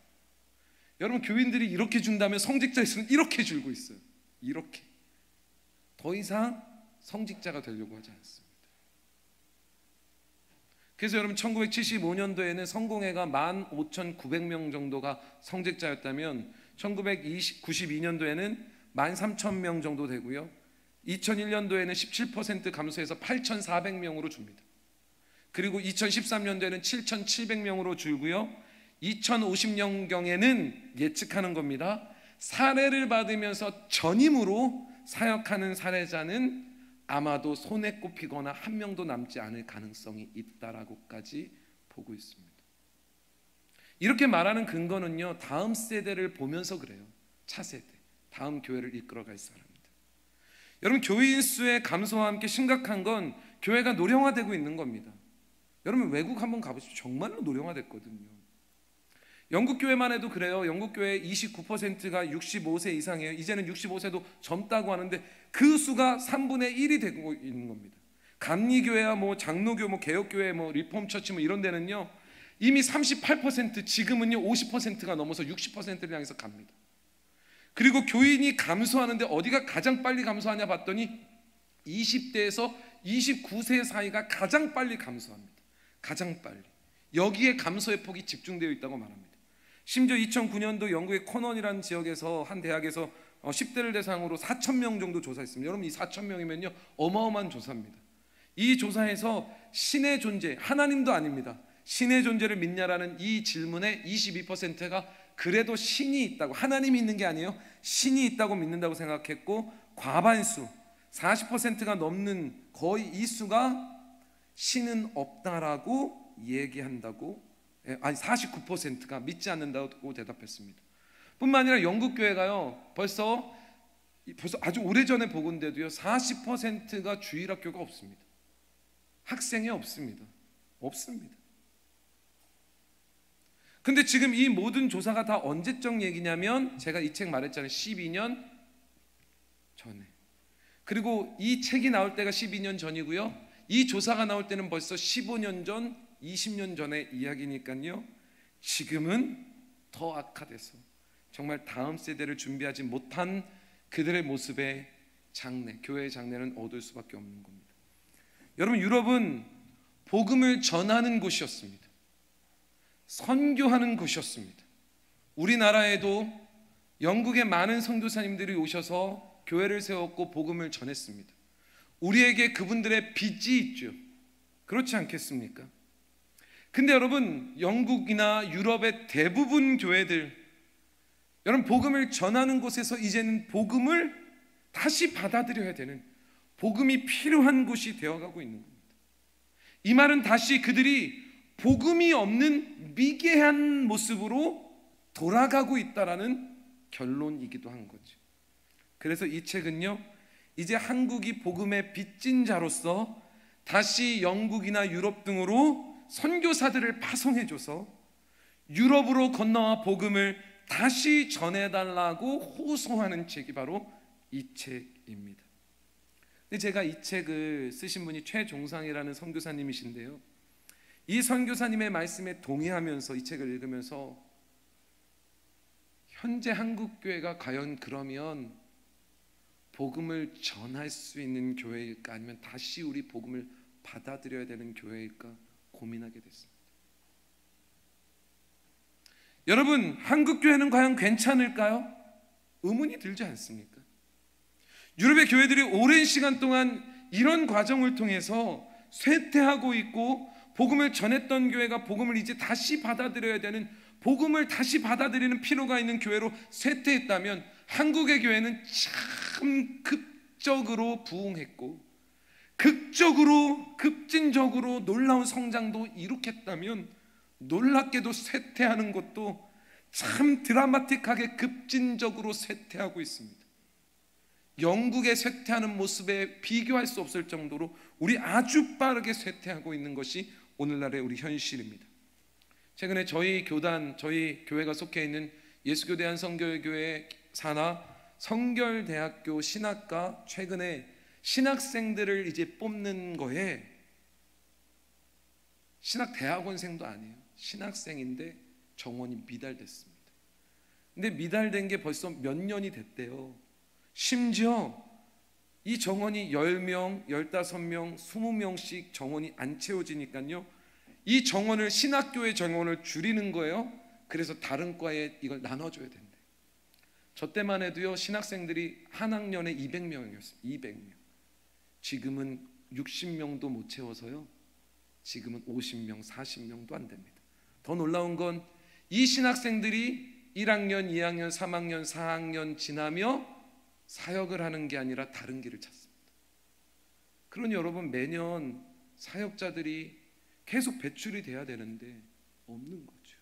여러분, 교인들이 이렇게 준다면 성직자의 수는 이렇게 줄고 있어요. 이렇게. 더 이상 성직자가 되려고 하지 않습니다. 그래서 여러분, 1975년도에는 성공회가 15,900명 정도가 성직자였다면 1992년도에는 13,000명 정도 되고요, 2001년도에는 17% 감소해서 8,400명으로 줍니다. 그리고 2013년도에는 7,700명으로 줄고요, 2050년경에는 예측하는 겁니다. 사례를 받으면서 전임으로 사역하는 사례자는 아마도 손에 꼽히거나 한 명도 남지 않을 가능성이 있다라고까지 보고 있습니다. 이렇게 말하는 근거는요, 다음 세대를 보면서 그래요. 차세대, 다음 교회를 이끌어갈 사람들. 여러분, 교회인 수의 감소와 함께 심각한 건 교회가 노령화되고 있는 겁니다. 여러분, 외국 한번 가보십시오. 정말로 노령화됐거든요. 영국 교회만 해도 그래요. 영국 교회 29%가 65세 이상이에요. 이제는 65세도 젊다고 하는데 그 수가 3분의 1이 되고 있는 겁니다. 감리교회야 뭐 장로교, 뭐 개혁교회, 뭐 리폼처치 뭐 이런 데는요, 이미 38%, 지금은요 50%가 넘어서 60%를 향해서 갑니다. 그리고 교인이 감소하는데 어디가 가장 빨리 감소하냐 봤더니 20대에서 29세 사이가 가장 빨리 감소합니다. 가장 빨리. 여기에 감소의 폭이 집중되어 있다고 말합니다. 심지어 2009년도 영국의 코넌이라는 지역에서 한 대학에서 10대를 대상으로 4,000명 정도 조사했습니다. 여러분, 이 4,000명이면요 어마어마한 조사입니다. 이 조사에서 신의 존재, 하나님도 아닙니다, 신의 존재를 믿냐라는 이 질문에 22%가 그래도 신이 있다고, 하나님이 있는 게 아니에요, 신이 있다고 믿는다고 생각했고, 과반수 40%가 넘는 거의 이 수가 신은 없다라고 얘기한다고, 아니 49%가 믿지 않는다고 대답했습니다. 뿐만 아니라 영국 교회가요 벌써 아주 오래전에 보건데도요 40%가 주일학교가 없습니다. 학생이 없습니다. 근데 지금 이 모든 조사가 다 언제적 얘기냐면, 제가 이 책 말했잖아요. 12년 전에. 그리고 이 책이 나올 때가 12년 전이고요, 이 조사가 나올 때는 벌써 15년 전, 20년 전의 이야기니까요, 지금은 더 악화돼서 정말 다음 세대를 준비하지 못한 그들의 모습의 장래, 교회의 장래는 어두울 수밖에 없는 겁니다. 여러분, 유럽은 복음을 전하는 곳이었습니다. 선교하는 곳이었습니다. 우리나라에도 영국의 많은 선교사님들이 오셔서 교회를 세웠고 복음을 전했습니다. 우리에게 그분들의 빚이 있죠. 그렇지 않겠습니까? 근데 여러분, 영국이나 유럽의 대부분 교회들, 여러분, 복음을 전하는 곳에서 이제는 복음을 다시 받아들여야 되는, 복음이 필요한 곳이 되어가고 있는 겁니다. 이 말은 다시 그들이 복음이 없는 미개한 모습으로 돌아가고 있다라는 결론이기도 한 거죠. 그래서 이 책은요, 이제 한국이 복음의 빚진 자로서 다시 영국이나 유럽 등으로 선교사들을 파송해줘서 유럽으로 건너와 복음을 다시 전해달라고 호소하는 책이 바로 이 책입니다. 근데 제가 이 책을 쓰신 분이 최종상이라는 선교사님이신데요, 이 선교사님의 말씀에 동의하면서 이 책을 읽으면서 현재 한국교회가 과연 그러면 복음을 전할 수 있는 교회일까, 아니면 다시 우리 복음을 받아들여야 되는 교회일까 고민하게 됐습니다. 여러분, 한국교회는 과연 괜찮을까요? 의문이 들지 않습니까? 유럽의 교회들이 오랜 시간 동안 이런 과정을 통해서 쇠퇴하고 있고, 복음을 전했던 교회가 복음을 이제 다시 받아들여야 되는, 복음을 다시 받아들이는 필요가 있는 교회로 쇠퇴했다면, 한국의 교회는 참 급적으로 부흥했고 극적으로 급진적으로 놀라운 성장도 이룩했다면, 놀랍게도 쇠퇴하는 것도 참 드라마틱하게 급진적으로 쇠퇴하고 있습니다. 영국의 쇠퇴하는 모습에 비교할 수 없을 정도로 우리 아주 빠르게 쇠퇴하고 있는 것이 오늘날의 우리 현실입니다. 최근에 저희 교단, 저희 교회가 속해 있는 예수교 대한성결교회 산하 성결대학교 신학과 최근에 신학생들을 이제 뽑는 거에, 신학대학원생도 아니에요, 신학생인데 정원이 미달됐습니다. 근데 미달된 게 벌써 몇 년이 됐대요. 심지어 이 정원이 10명, 15명, 20명씩 정원이 안 채워지니까요, 이 정원을, 신학교의 정원을 줄이는 거예요. 그래서 다른 과에 이걸 나눠줘야 된대. 저 때만 해도요, 신학생들이 한 학년에 200명이었어요. 200명. 지금은 60명도 못 채워서요, 지금은 50명, 40명도 안 됩니다. 더 놀라운 건 이 신학생들이 1학년, 2학년, 3학년, 4학년 지나며 사역을 하는 게 아니라 다른 길을 찾습니다. 그러니 여러분, 매년 사역자들이 계속 배출이 돼야 되는데 없는 거죠.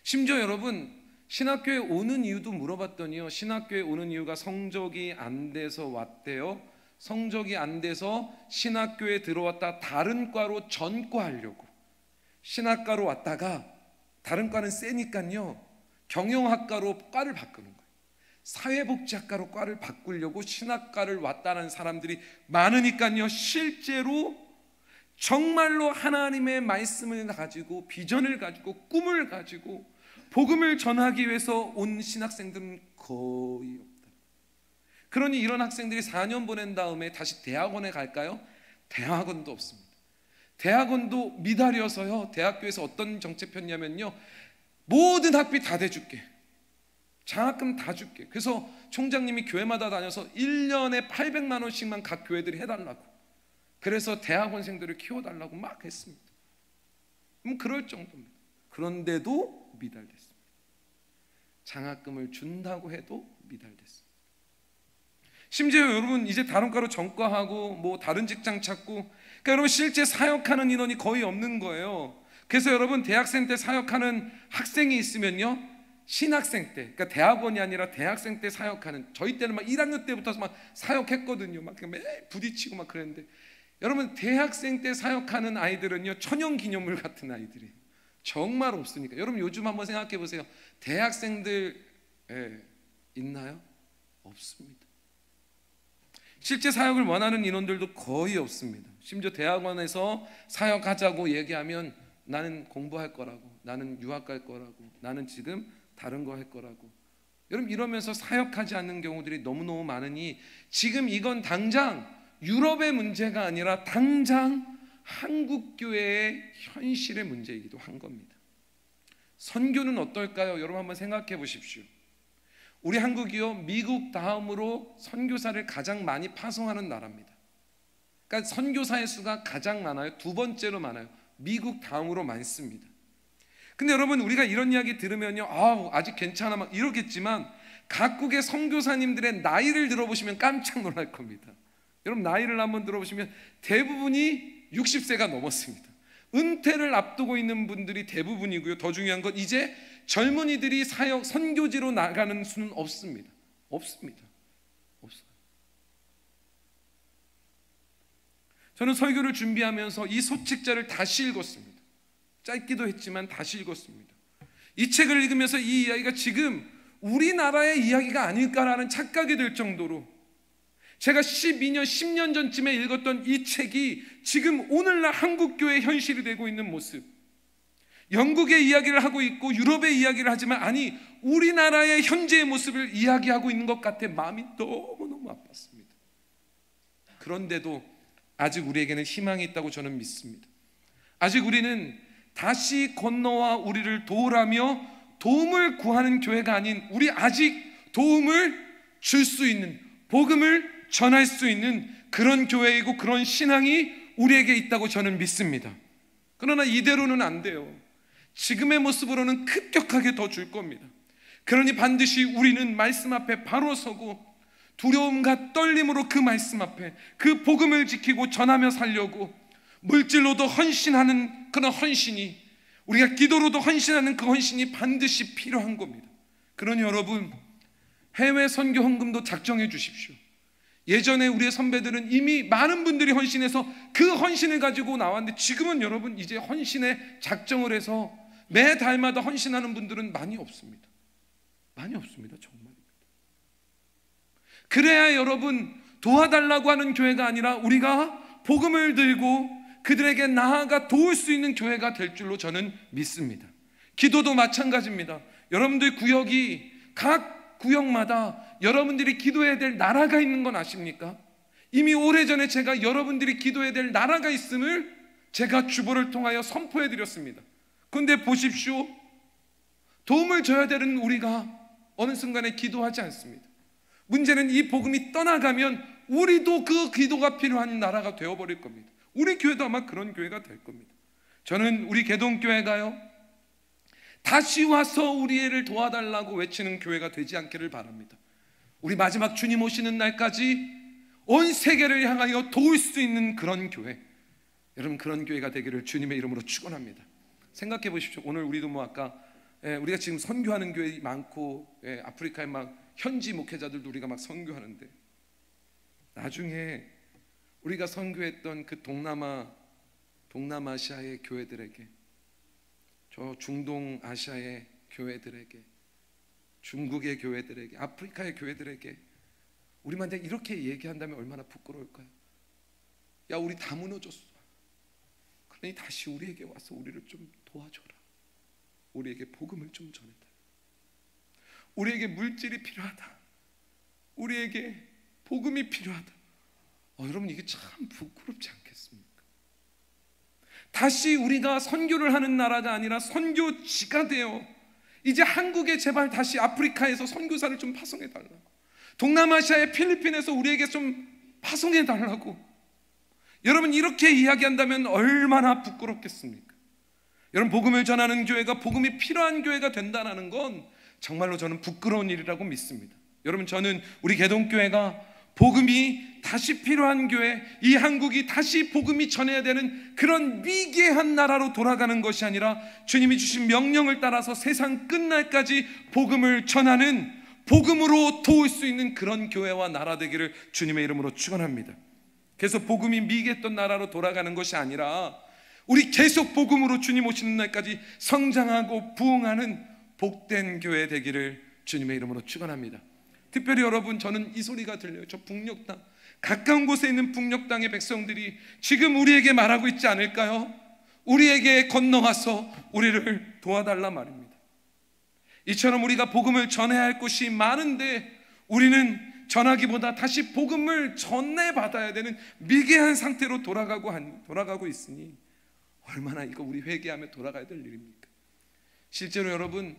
심지어 여러분, 신학교에 오는 이유도 물어봤더니요, 신학교에 오는 이유가 성적이 안 돼서 왔대요. 성적이 안 돼서 신학교에 들어왔다 다른 과로 전과하려고. 신학과로 왔다가 다른 과는 세니까요, 경영학과로 과를 바꾸는 거예요. 사회복지학과로 과를 바꾸려고 신학과를 왔다는 사람들이 많으니까요, 실제로 정말로 하나님의 말씀을 가지고, 비전을 가지고, 꿈을 가지고 복음을 전하기 위해서 온 신학생들은 거의 없다. 그러니 이런 학생들이 4년 보낸 다음에 다시 대학원에 갈까요? 대학원도 없습니다. 대학원도 미달이어서요, 대학교에서 어떤 정책 폈냐면요, 모든 학비 다 대줄게, 장학금 다 줄게. 그래서 총장님이 교회마다 다녀서 1년에 800만 원씩만 각 교회들이 해달라고, 그래서 대학원생들을 키워달라고 막 했습니다. 그럴 정도입니다. 그런데도 미달됐습니다. 장학금을 준다고 해도 미달됐습니다. 심지어 여러분, 이제 다른 과로 전과하고 뭐 다른 직장 찾고, 그러니까 여러분, 실제 사역하는 인원이 거의 없는 거예요. 그래서 여러분, 대학생 때 사역하는 학생이 있으면요, 신학생 때, 그러니까 대학원이 아니라 대학생 때 사역하는, 저희 때는 막 1학년 때부터 막 사역했거든요. 막 매일 부딪히고 막 그랬는데, 여러분, 대학생 때 사역하는 아이들은요, 천연기념물 같은 아이들이에요. 정말 없으니까. 여러분, 요즘 한번 생각해 보세요. 대학생들 있나요? 없습니다. 실제 사역을 원하는 인원들도 거의 없습니다. 심지어 대학원에서 사역하자고 얘기하면 나는 공부할 거라고, 나는 유학 갈 거라고, 나는 지금 다른 거 할 거라고. 여러분, 이러면서 사역하지 않는 경우들이 너무너무 많으니, 지금 이건 당장 유럽의 문제가 아니라 당장 한국교회의 현실의 문제이기도 한 겁니다. 선교는 어떨까요? 여러분, 한번 생각해 보십시오. 우리 한국이요, 미국 다음으로 선교사를 가장 많이 파송하는 나라입니다. 그러니까 선교사의 수가 가장 많아요. 두 번째로 많아요. 미국 다음으로 많습니다. 근데 여러분, 우리가 이런 이야기 들으면요, 아직 괜찮아 막 이러겠지만, 각국의 선교사님들의 나이를 들어보시면 깜짝 놀랄 겁니다. 여러분, 나이를 한번 들어보시면 대부분이 60세가 넘었습니다. 은퇴를 앞두고 있는 분들이 대부분이고요. 더 중요한 건 이제 젊은이들이 사역 선교지로 나가는 수는 없습니다. 없어요. 저는 설교를 준비하면서 이 소책자를 다시 읽었습니다. 짧기도 했지만 다시 읽었습니다. 이 책을 읽으면서 이 이야기가 지금 우리나라의 이야기가 아닐까라는 착각이 들 정도로, 제가 12년, 10년 전쯤에 읽었던 이 책이 지금 오늘날 한국교회의 현실이 되고 있는 모습, 영국의 이야기를 하고 있고 유럽의 이야기를 하지만, 아니, 우리나라의 현재의 모습을 이야기하고 있는 것 같아 마음이 너무너무 아팠습니다. 그런데도 아직 우리에게는 희망이 있다고 저는 믿습니다. 아직 우리는 다시 건너와 우리를 도우라며 도움을 구하는 교회가 아닌, 우리 아직 도움을 줄 수 있는, 복음을 전할 수 있는 그런 교회이고 그런 신앙이 우리에게 있다고 저는 믿습니다. 그러나 이대로는 안 돼요. 지금의 모습으로는 급격하게 더 줄 겁니다. 그러니 반드시 우리는 말씀 앞에 바로 서고 두려움과 떨림으로 그 말씀 앞에 그 복음을 지키고 전하며 살려고, 물질로도 헌신하는 그런 헌신이, 우리가 기도로도 헌신하는 그 헌신이 반드시 필요한 겁니다. 그러니 여러분, 해외 선교 헌금도 작정해 주십시오. 예전에 우리의 선배들은 이미 많은 분들이 헌신해서 그 헌신을 가지고 나왔는데, 지금은 여러분 이제 헌신에 작정을 해서 매 달마다 헌신하는 분들은 많이 없습니다. 많이 없습니다. 정말입니다. 그래야 여러분, 도와달라고 하는 교회가 아니라 우리가 복음을 들고 그들에게 나아가 도울 수 있는 교회가 될 줄로 저는 믿습니다. 기도도 마찬가지입니다. 여러분들 구역이, 각 구역마다 여러분들이 기도해야 될 나라가 있는 건 아십니까? 이미 오래전에 제가 여러분들이 기도해야 될 나라가 있음을 제가 주보를 통하여 선포해 드렸습니다. 그런데 보십시오, 도움을 줘야 되는 우리가 어느 순간에 기도하지 않습니다. 문제는 이 복음이 떠나가면 우리도 그 기도가 필요한 나라가 되어버릴 겁니다. 우리 교회도 아마 그런 교회가 될 겁니다. 저는 우리 개동교회가요, 다시 와서 우리 애를 도와달라고 외치는 교회가 되지 않기를 바랍니다. 우리 마지막 주님 오시는 날까지 온 세계를 향하여 도울 수 있는 그런 교회, 여러분 그런 교회가 되기를 주님의 이름으로 축원합니다. 생각해 보십시오. 오늘 우리도 뭐 아까 우리가 지금 선교하는 교회 많고 아프리카에 막 현지 목회자들도 우리가 막 선교하는데, 나중에 우리가 선교했던 그 동남아시아의 교회들에게, 저 중동아시아의 교회들에게, 중국의 교회들에게, 아프리카의 교회들에게 우리 만약 이렇게 얘기한다면 얼마나 부끄러울까요? 야, 우리 다 무너졌어. 그러니 다시 우리에게 와서 우리를 좀 도와줘라. 우리에게 복음을 좀 전해달라. 우리에게 물질이 필요하다. 우리에게 복음이 필요하다. 여러분 이게 참 부끄럽지 않겠습니까? 다시 우리가 선교를 하는 나라가 아니라 선교지가 되어 이제 한국에 제발 다시 아프리카에서 선교사를 좀 파송해달라고, 동남아시아의 필리핀에서 우리에게 좀 파송해달라고, 여러분 이렇게 이야기한다면 얼마나 부끄럽겠습니까? 여러분 복음을 전하는 교회가 복음이 필요한 교회가 된다는 건 정말로 저는 부끄러운 일이라고 믿습니다. 여러분 저는 우리 개동교회가 복음이 다시 필요한 교회, 이 한국이 다시 복음이 전해야 되는 그런 위대한 나라로 돌아가는 것이 아니라 주님이 주신 명령을 따라서 세상 끝날까지 복음을 전하는, 복음으로 도울 수 있는 그런 교회와 나라 되기를 주님의 이름으로 축원합니다. 그래서 복음이 미개했던 나라로 돌아가는 것이 아니라 우리 계속 복음으로 주님 오시는 날까지 성장하고 부흥하는 복된 교회 되기를 주님의 이름으로 축원합니다. 특별히 여러분 저는 이 소리가 들려요. 저 북녘땅, 가까운 곳에 있는 북녘땅의 백성들이 지금 우리에게 말하고 있지 않을까요? 우리에게 건너와서 우리를 도와달라 말입니다. 이처럼 우리가 복음을 전해야 할 곳이 많은데 우리는 전하기보다 다시 복음을 전해받아야 되는 미개한 상태로 돌아가고 있으니 얼마나 이거 우리 회개하며 돌아가야 될 일입니까? 실제로 여러분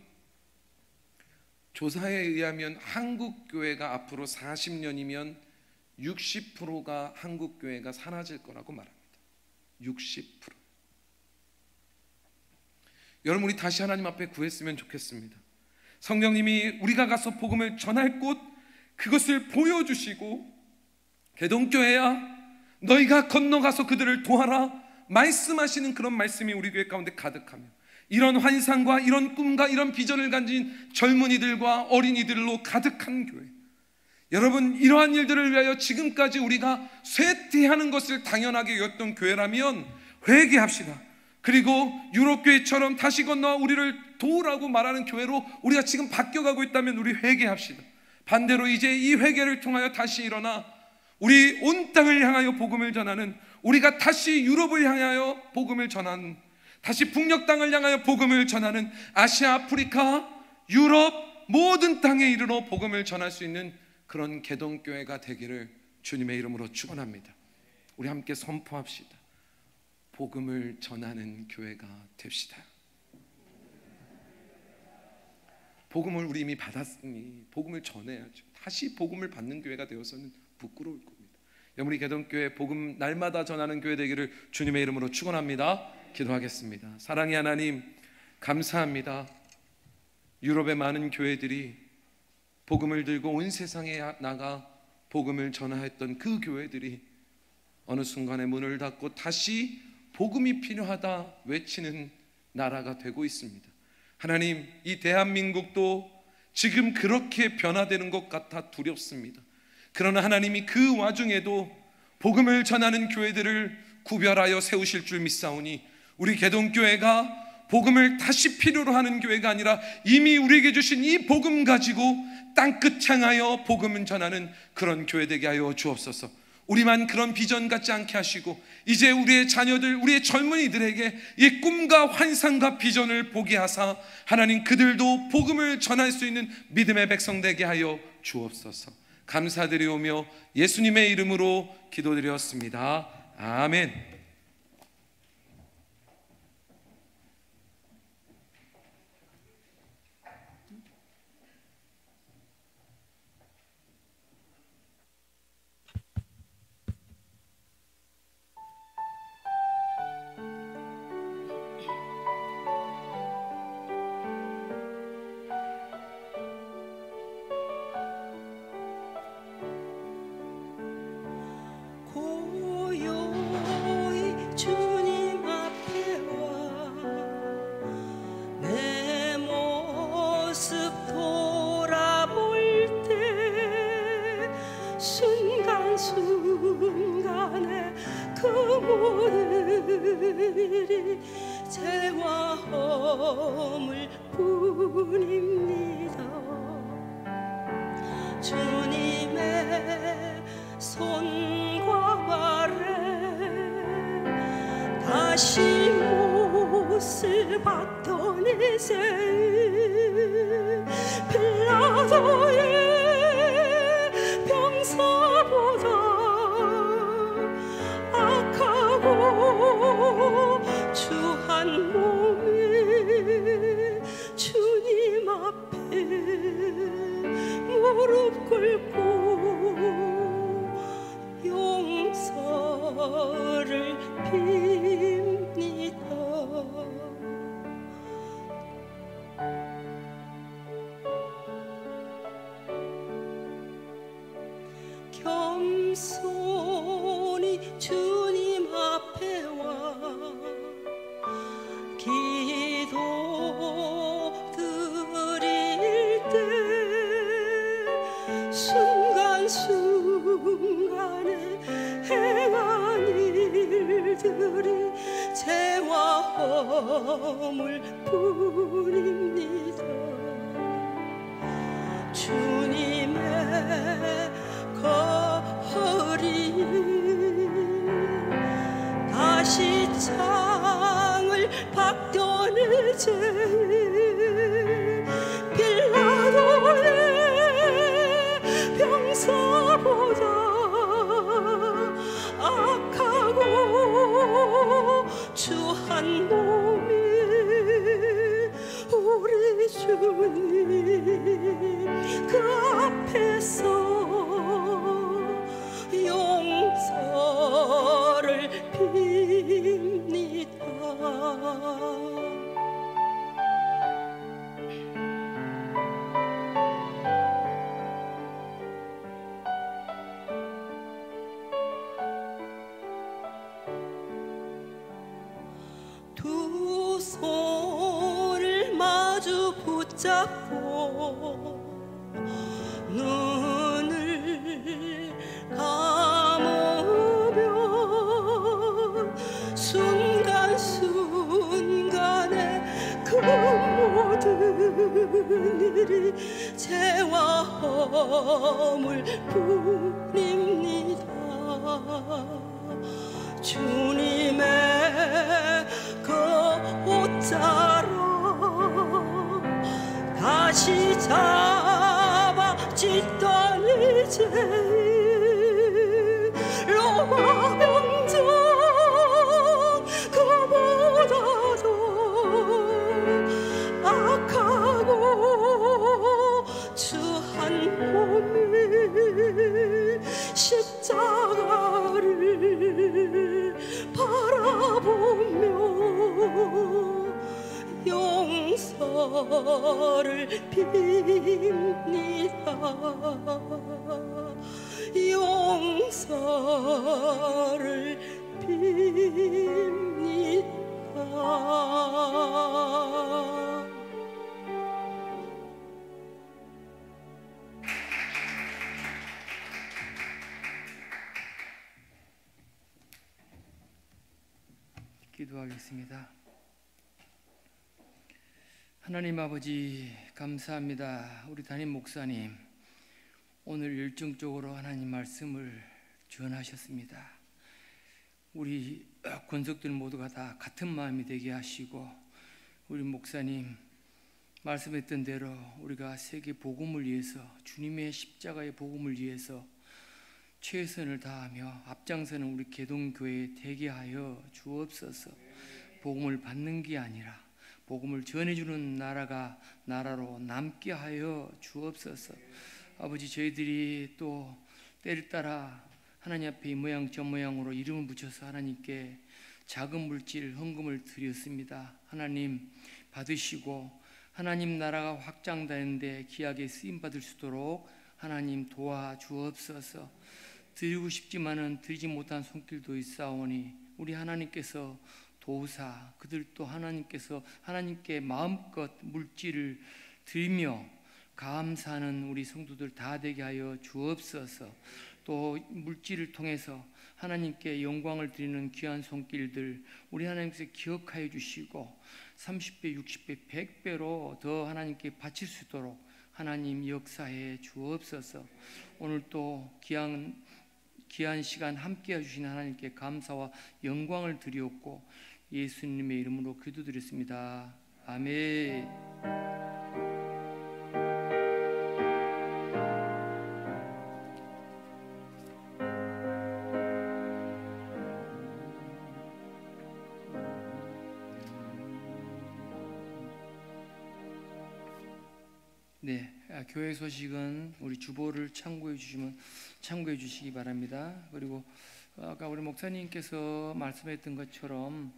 조사에 의하면 한국 교회가 앞으로 40년이면 60%가 한국 교회가 사라질 거라고 말합니다. 60%. 여러분 우리 다시 하나님 앞에 구했으면 좋겠습니다. 성령님이 우리가 가서 복음을 전할 곳 그것을 보여주시고, 개동교회야 너희가 건너가서 그들을 도와라 말씀하시는 그런 말씀이 우리 교회 가운데 가득하며, 이런 환상과 이런 꿈과 이런 비전을 가진 젊은이들과 어린이들로 가득한 교회, 여러분 이러한 일들을 위하여 지금까지 우리가 쇠퇴하는 것을 당연하게 여겼던 교회라면 회개합시다. 그리고 유럽교회처럼 다시 건너와 우리를 도우라고 말하는 교회로 우리가 지금 바뀌어가고 있다면 우리 회개합시다. 반대로 이제 이 회개를 통하여 다시 일어나 우리 온 땅을 향하여 복음을 전하는, 우리가 다시 유럽을 향하여 복음을 전하는, 다시 북녘 땅을 향하여 복음을 전하는, 아시아, 아프리카, 유럽 모든 땅에 이르러 복음을 전할 수 있는 그런 개동교회가 되기를 주님의 이름으로 축원합니다. 우리 함께 선포합시다. 복음을 전하는 교회가 됩시다. 복음을 우리 이미 받았으니 복음을 전해야죠. 다시 복음을 받는 교회가 되어서는 부끄러울 겁니다. 우리 개동교회 복음 날마다 전하는 교회 되기를 주님의 이름으로 축원합니다. 기도하겠습니다. 사랑의 하나님 감사합니다. 유럽의 많은 교회들이 복음을 들고 온 세상에 나가 복음을 전하였던 그 교회들이 어느 순간에 문을 닫고 다시 복음이 필요하다 외치는 나라가 되고 있습니다. 하나님 이 대한민국도 지금 그렇게 변화되는 것 같아 두렵습니다. 그러나 하나님이 그 와중에도 복음을 전하는 교회들을 구별하여 세우실 줄 믿사오니 우리 개동교회가 복음을 다시 필요로 하는 교회가 아니라 이미 우리에게 주신 이 복음 가지고 땅끝 향하여 복음을 전하는 그런 교회 되게 하여 주옵소서. 우리만 그런 비전 갖지 않게 하시고 이제 우리의 자녀들, 우리의 젊은이들에게 이 꿈과 환상과 비전을 보게 하사 하나님 그들도 복음을 전할 수 있는 믿음의 백성 되게 하여 주옵소서. 감사드리오며 예수님의 이름으로 기도드렸습니다. 아멘. 순간순간에 그 모든 일이 죄와 허물 뿐입니다. 주님의 손과 발에 다시 못을 받던 이제 빌라도의 병사보다 악하고 추한 몸이 주님 앞에 무릎 꿇고 용서를 빕니다. 겸손히 주님 앞에 와 기도 드릴 때 순간순간에 행한 일들이 죄와 허물 뿐입니다. 주님의 거리 다시 창을 박던 이제 빌라도의 병사보다 악하고 추한 몸이 우리 주님 그 앞에서 용서를 빕니다. 두 손을 마주 붙잡고 눈을 감으면 순간순간에 그 모든 일이 죄와 허물 뿐입니다. 주님의 그 옷자락 다시 잡아 찢던 이제 로마 병정 그보다도 악하고 추한 몸이 십자가를 바라보며 용서를 빕니다. 용서를 빕니다. 기도하겠습니다. 하나님 아버지 감사합니다. 우리 담임 목사님 오늘 열정적으로 하나님 말씀을 전하셨습니다. 우리 권속들 모두가 다 같은 마음이 되게 하시고 우리 목사님 말씀했던 대로 우리가 세계 복음을 위해서 주님의 십자가의 복음을 위해서 최선을 다하며 앞장서는 우리 개동교회에 되게 하여 주옵소서. 복음을 받는 게 아니라 복음을 전해주는 나라로 남게 하여 주옵소서. 아버지 저희들이 또 때를 따라 하나님 앞에 이 모양 저 모양으로 이름을 붙여서 하나님께 작은 물질 헌금을 드렸습니다. 하나님 받으시고 하나님 나라가 확장되는데 귀하게 쓰임받을 수 있도록 하나님 도와주옵소서. 드리고 싶지만은 드리지 못한 손길도 있사오니 우리 하나님께서 도우사 그들도 하나님께서 하나님께 마음껏 물질을 드리며 감사하는 우리 성도들 다 되게 하여 주옵소서. 또 물질을 통해서 하나님께 영광을 드리는 귀한 손길들 우리 하나님께서 기억하여 주시고 30배, 60배, 100배로 더 하나님께 바칠 수 있도록 하나님 역사해 주옵소서. 오늘 또 귀한 시간 함께 해주신 하나님께 감사와 영광을 드리옵고 예수님의 이름으로 기도드렸습니다. 아멘. 네, 교회 소식은 우리 주보를 참고해 주시기 바랍니다. 그리고 아까 우리 목사님께서 말씀했던 것처럼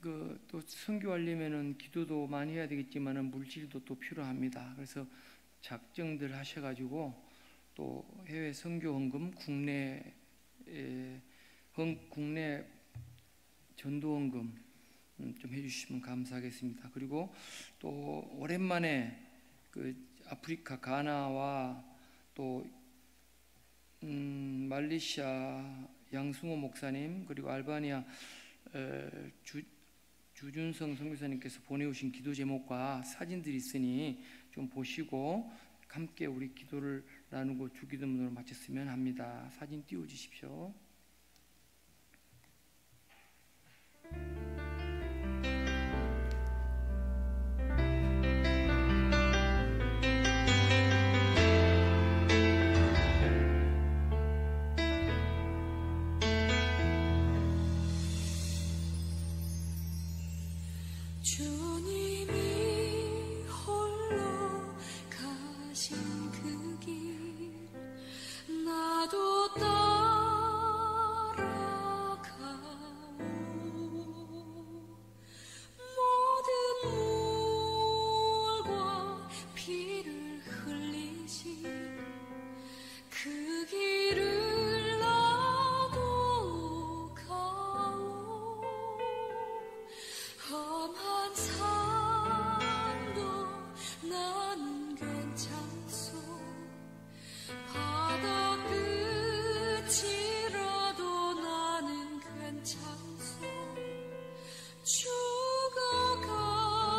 또 선교하려면은 기도도 많이 해야 되겠지만은 물질도 또 필요합니다. 그래서 작정들 하셔가지고 또 해외 선교 헌금, 국내 전도 헌금 좀 해주시면 감사하겠습니다. 그리고 또 오랜만에 그 아프리카 가나와 또 말레이시아 양승호 목사님 그리고 알바니아 주준성 선교사님께서 보내오신 기도 제목과 사진들이 있으니 좀 보시고 함께 우리 기도를 나누고 주기도문으로 마쳤으면 합니다. 사진 띄워주십시오. 주님이 홀로 가신 그 길 나도 따라가오 모든 물과 피를 흘리신 그 길을 나도 가오 험한 산도 나는 괜찮소 바다 끝이라도 나는 괜찮소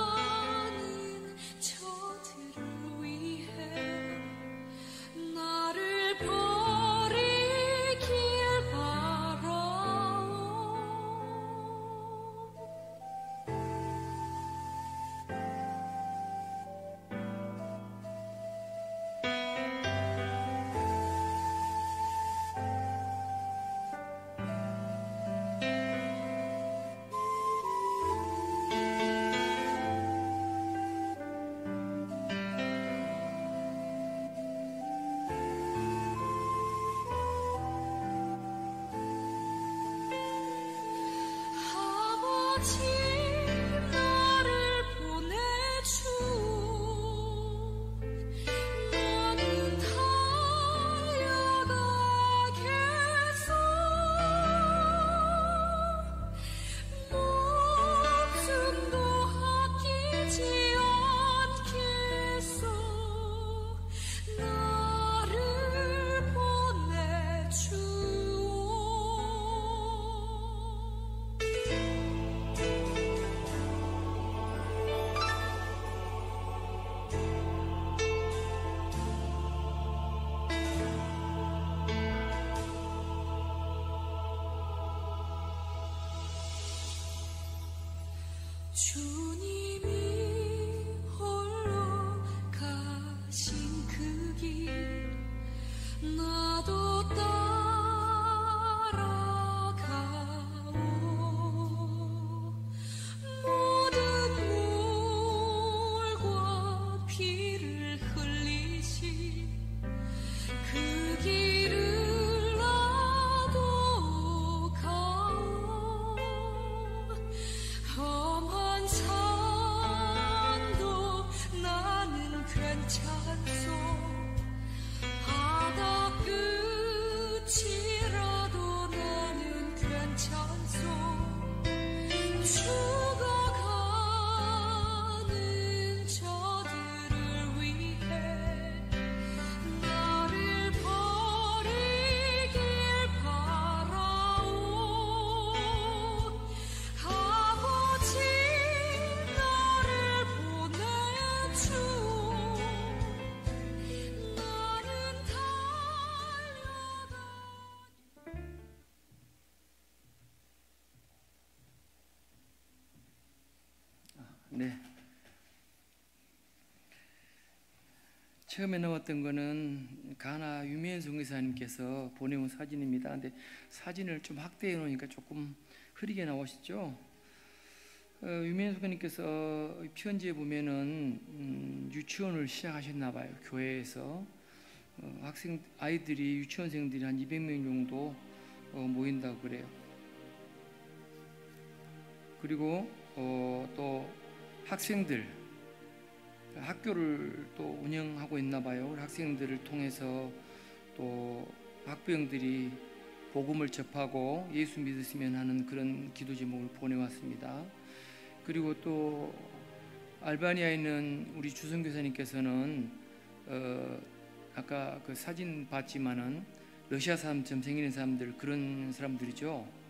죽어가는 저들을 위해 나를 버리길 바라오 아버지 나를 보내주 나는 달려가겠소 목숨도 아끼지 않겠소 나를 보내주오 주님이 홀로 가신 그 길 나도 따라가오 모든 물과 피를 흘리신 그 길을 나도 가오 험한 산도 나는 괜찮소 바다 끝이라도 나는 괜찮소 죽어가는 저들을 위해 나를 처음에 나왔던 거는 가나 유미연 선교사님께서 보내온 사진입니다. 근데 사진을 좀 확대해 놓으니까 조금 흐리게 나오시죠? 유미연 선교사님께서 편지에 보면은 유치원을 시작하셨나 봐요. 교회에서 아이들이 유치원생들이 한 200명 정도 모인다고 그래요. 그리고 또 학생들 학교를 또 운영하고 있나 봐요. 학생들을 통해서 또 학부형들이 복음을 접하고 예수 믿으시면 하는 그런 기도 제목을 보내왔습니다. 그리고 또 알바니아에 있는 우리 주선교사님께서는 아까 그 사진 봤지만은 러시아 사람처럼 생기는 사람들, 그런 사람들이죠.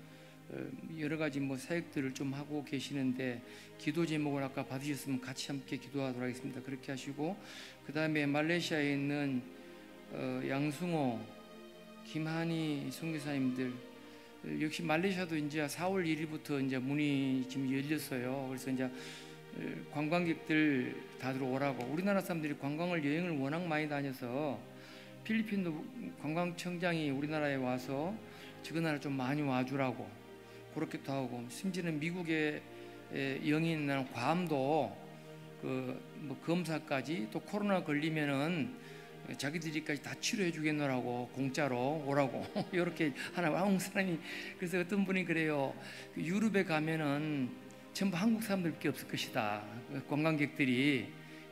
여러 가지 뭐 사역들을 좀 하고 계시는데 기도 제목을 아까 받으셨으면 같이 함께 기도하도록 하겠습니다. 그렇게 하시고, 그 다음에 말레이시아에 있는 양승호, 김한희 선교사님들, 역시 말레이시아도 이제 4월 1일부터 이제 문이 지금 열렸어요. 그래서 이제 관광객들 다 들어오라고. 우리나라 사람들이 관광을 여행을 워낙 많이 다녀서 필리핀도 관광청장이 우리나라에 와서 저 나라 좀 많이 와주라고 그렇게도 하고, 심지어는 미국의 영인 괌도 뭐 검사까지 또 코로나 걸리면은 자기들이까지 다 치료해 주겠노라고 공짜로 오라고 이렇게 하나 와온 사람이. 그래서 어떤 분이 그래요. 유럽에 가면은 전부 한국 사람들밖에 없을 것이다. 관광객들이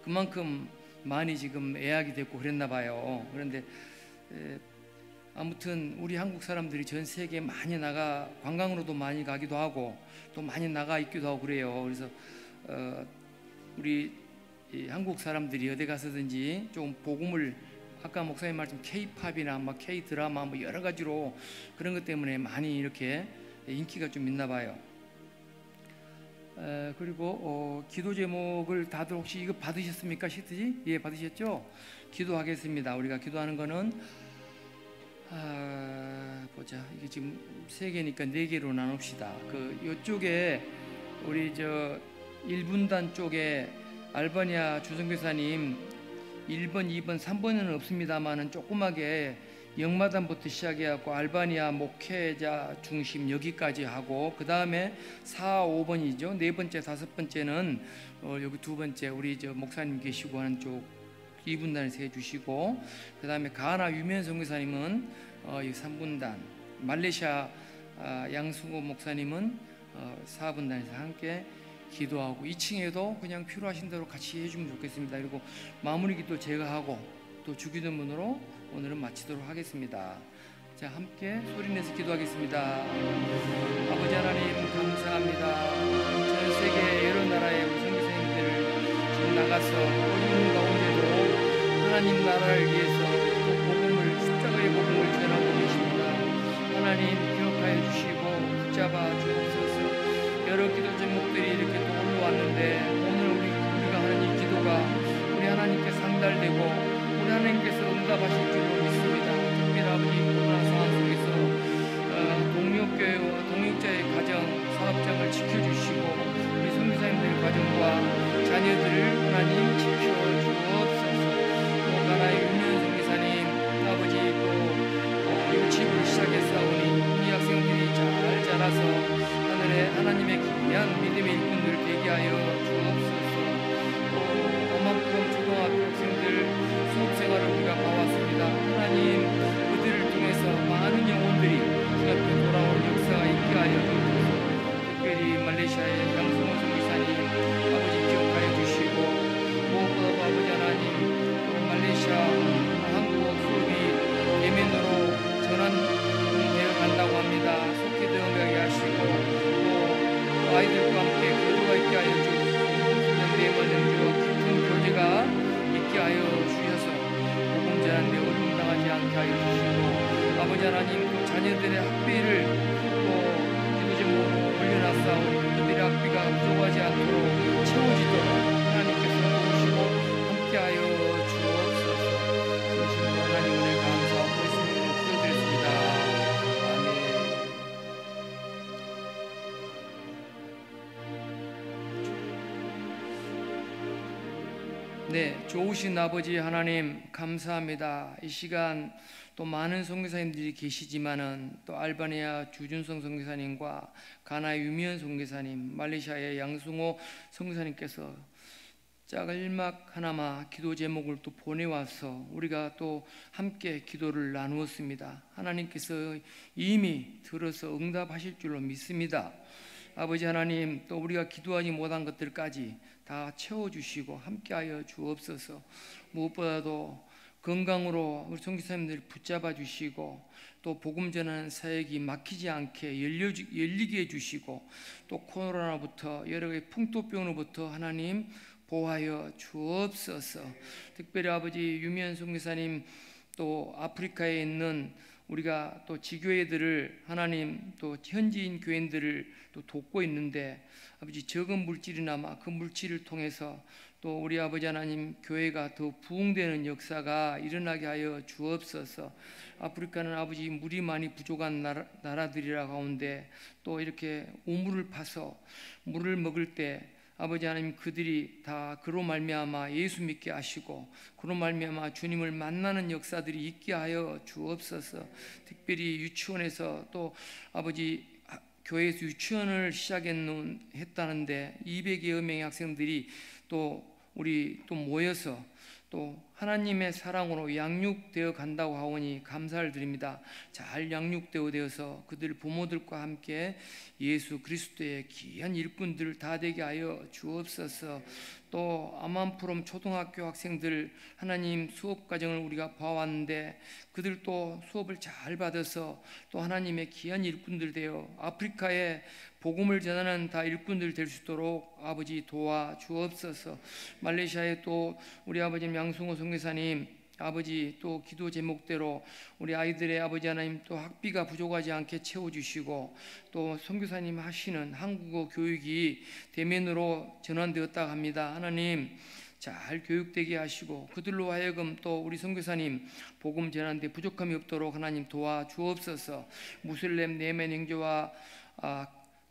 그만큼 많이 지금 예약이 됐고 그랬나 봐요. 그런데 아무튼 우리 한국 사람들이 전 세계에 많이 나가, 관광으로도 많이 가기도 하고 또 많이 나가 있기도 하고 그래요. 그래서 우리 한국 사람들이 어디 가서든지 좀 복음을, 아까 목사님 말씀 K-팝이나 막 K-드라마 뭐 여러 가지로 그런 것 때문에 많이 이렇게 인기가 좀 있나 봐요. 그리고 기도 제목을 다들 혹시 이거 받으셨습니까? 시트지? 예, 받으셨죠? 기도하겠습니다. 우리가 기도하는 거는 보자. 이게 지금 3개니까 4개로 나눕시다. 요쪽에 우리 1분단 쪽에 알바니아 주선교사님 1번, 2번, 3번은 없습니다만은 조그맣게 영마단부터 시작해갖고 알바니아 목회자 중심 여기까지 하고, 그 다음에 4, 5번이죠. 4번째, 5번째는 여기 2번째 우리 목사님 계시고 하는 쪽 2분단에서 해주시고, 그 다음에 가나 유면 선교사님은 3분단, 말레이시아 양승호 목사님은 4분단에서 함께 기도하고, 2층에도 그냥 필요하신 대로 같이 해주면 좋겠습니다. 그리고 마무리 기도 제가 하고 또 주기도문으로 오늘은 마치도록 하겠습니다. 자, 함께 소리내서 기도하겠습니다. 아버지 하나님 감사합니다. 전 세계 여러 나라의 우리 선교사님들 지금 나가서 어려운 가운데도 하나님 나라를 위해서 또 복음을, 십자가의 복음을 전하고 계십니다. 하나님 기억하여 주시고 붙잡아 주옵소서. 여러 기도 제목들이 이렇게 또 올라왔는데 오늘 우리가 하는 이 기도가 우리 하나님께 상달되고 우리 하나님께서 응답하실 줄로 믿습니다. 특별히 아버지 코로나 상황 속에서 동역교회와 동역자의 가정, 사업장을 지켜주시고 우리 선교사님들의 가정과 자녀들을 하나님 지켜주옵소서. 또 가나의 유명 선교사님 아버지 또 유치부를 시작했사오니 이 학생들이 잘 자라서 하나님의 귀한 믿음의 일꾼들 되게 하여 주옵소서. 그만큼 초등학교 학생들 수업생활을 우리가 봐왔습니다. 하나님 그들을 통해서 많은 영혼들이 그 앞에 돌아오는 역사가 있게 하여 주옵소서. 특별히 말레이시아의 양승호 선교사님 아버지 기억하여 주시고, 무엇보다도 아버지 하나님 또 말레이시아 한국어 수업이 예멘으로 전환되어 간다고 합니다. 속히 들어가게 하시고 아이들과 함께 교류가 있게 하여 주옵소서. 내버려 깊은 교제가 있게 하여 주셔서 복음 전하는데 어려움 당하지 않게 하여 주시고, 아버지 하나님 또 자녀들의 학비를 또 기도 제목으로 올려놨사오니 그들의 학비가 부족하지 않도록 채워지도록 하나님께서 도우시고 함께 하여 주옵소서. 그러시므로 하나님 은혜 감사하고 예수님으로 기도드렸습니다. 아멘. 네, 좋으신 아버지 하나님 감사합니다. 이 시간 또 많은 선교사님들이 계시지만은 또 알바니아 주준성 선교사님과 가나의 유미연 선교사님, 말레이시아의 양승호 선교사님께서 짤막 하나마 기도 제목을 또 보내와서 우리가 또 함께 기도를 나누었습니다. 하나님께서 이미 들어서 응답하실 줄로 믿습니다. 아버지 하나님, 또 우리가 기도하지 못한 것들까지 다 채워주시고 함께하여 주옵소서. 무엇보다도 건강으로 우리 선교사님들 붙잡아 주시고 또 복음 전하는 사역이 막히지 않게 열리게 해주시고 또 코로나부터 여러 가지 풍토병으로부터 하나님 보호하여 주옵소서. 특별히 아버지 유미연 선교사님 또 아프리카에 있는 우리가 또 지교회들을 하나님 또 현지인 교인들을 또 돕고 있는데 아버지 적은 물질이나마 그 물질을 통해서 또 우리 아버지 하나님 교회가 더 부흥되는 역사가 일어나게 하여 주옵소서. 아프리카는 아버지 물이 많이 부족한 나라들이라 가운데 또 이렇게 우물을 파서 물을 먹을 때 아버지 하나님 그들이 다 그로 말미암아 예수 믿게 하시고 그로 말미암아 주님을 만나는 역사들이 있게 하여 주옵소서. 특별히 유치원에서 또 아버지 교회에서 유치원을 시작했다는데 200여 명의 학생들이 또 우리 또 모여서 또 하나님의 사랑으로 양육되어 간다고 하오니 감사를 드립니다. 잘 양육되어서 그들 부모들과 함께 예수 그리스도의 귀한 일꾼들 다 되게 하여 주옵소서. 또 아만푸롬 초등학교 학생들 하나님 수업 과정을 우리가 봐왔는데 그들 또 수업을 잘 받아서 또 하나님의 귀한 일꾼들 되어 아프리카에 복음을 전하는 다 일꾼들 될 수 있도록 아버지 도와 주옵소서. 말레이시아에 또 우리 아버지 양승호 선교사님 아버지 또 기도 제목대로 우리 아이들의 아버지 하나님 또 학비가 부족하지 않게 채워주시고 또 선교사님 하시는 한국어 교육이 대면으로 전환되었다고 합니다. 하나님 잘 교육되게 하시고 그들로 하여금 또 우리 선교사님 복음 전하는데 부족함이 없도록 하나님 도와 주옵소서. 무슬림 내면 형제와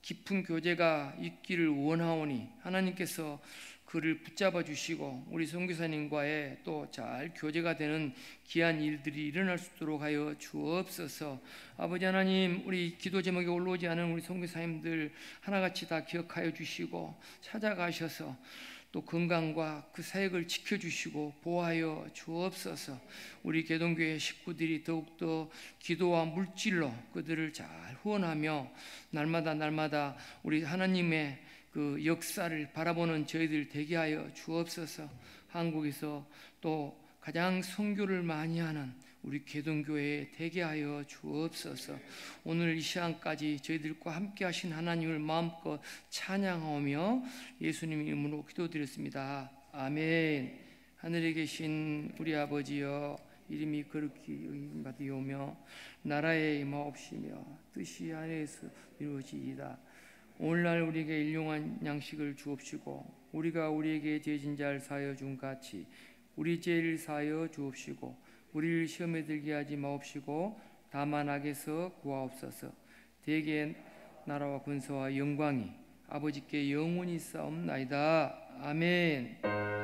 깊은 교제가 있기를 원하오니 하나님께서 그를 붙잡아 주시고 우리 선교사님과의 또 잘 교제가 되는 귀한 일들이 일어날 수 있도록 하여 주옵소서. 아버지 하나님 우리 기도 제목에 올라오지 않은 우리 선교사님들 하나같이 다 기억하여 주시고 찾아가셔서 또 건강과 그 사역을 지켜주시고 보호하여 주옵소서. 우리 개동교회 식구들이 더욱더 기도와 물질로 그들을 잘 후원하며 날마다 우리 하나님의 그 역사를 바라보는 저희들 되게 하여 주옵소서. 한국에서 또 가장 선교를 많이 하는 우리 개동교회에 되게 하여 주옵소서. 오늘 이 시간까지 저희들과 함께 하신 하나님을 마음껏 찬양하며 예수님 이름으로 기도드렸습니다. 아멘. 하늘에 계신 우리 아버지여 이름이 거룩히 여김받으오며 나라에 임하옵시며 뜻이 하늘에서 이루어지이다. 오늘날 우리에게 일용할 양식을 주옵시고 우리가 우리에게 죄진 자를 사하여 준 같이 우리 죄를 사하여 주옵시고 우리를 시험에 들게 하지 마옵시고 다만 악에서 구하옵소서. 대개 나라와 권세와 영광이 아버지께 영원히 싸움나이다. 아멘.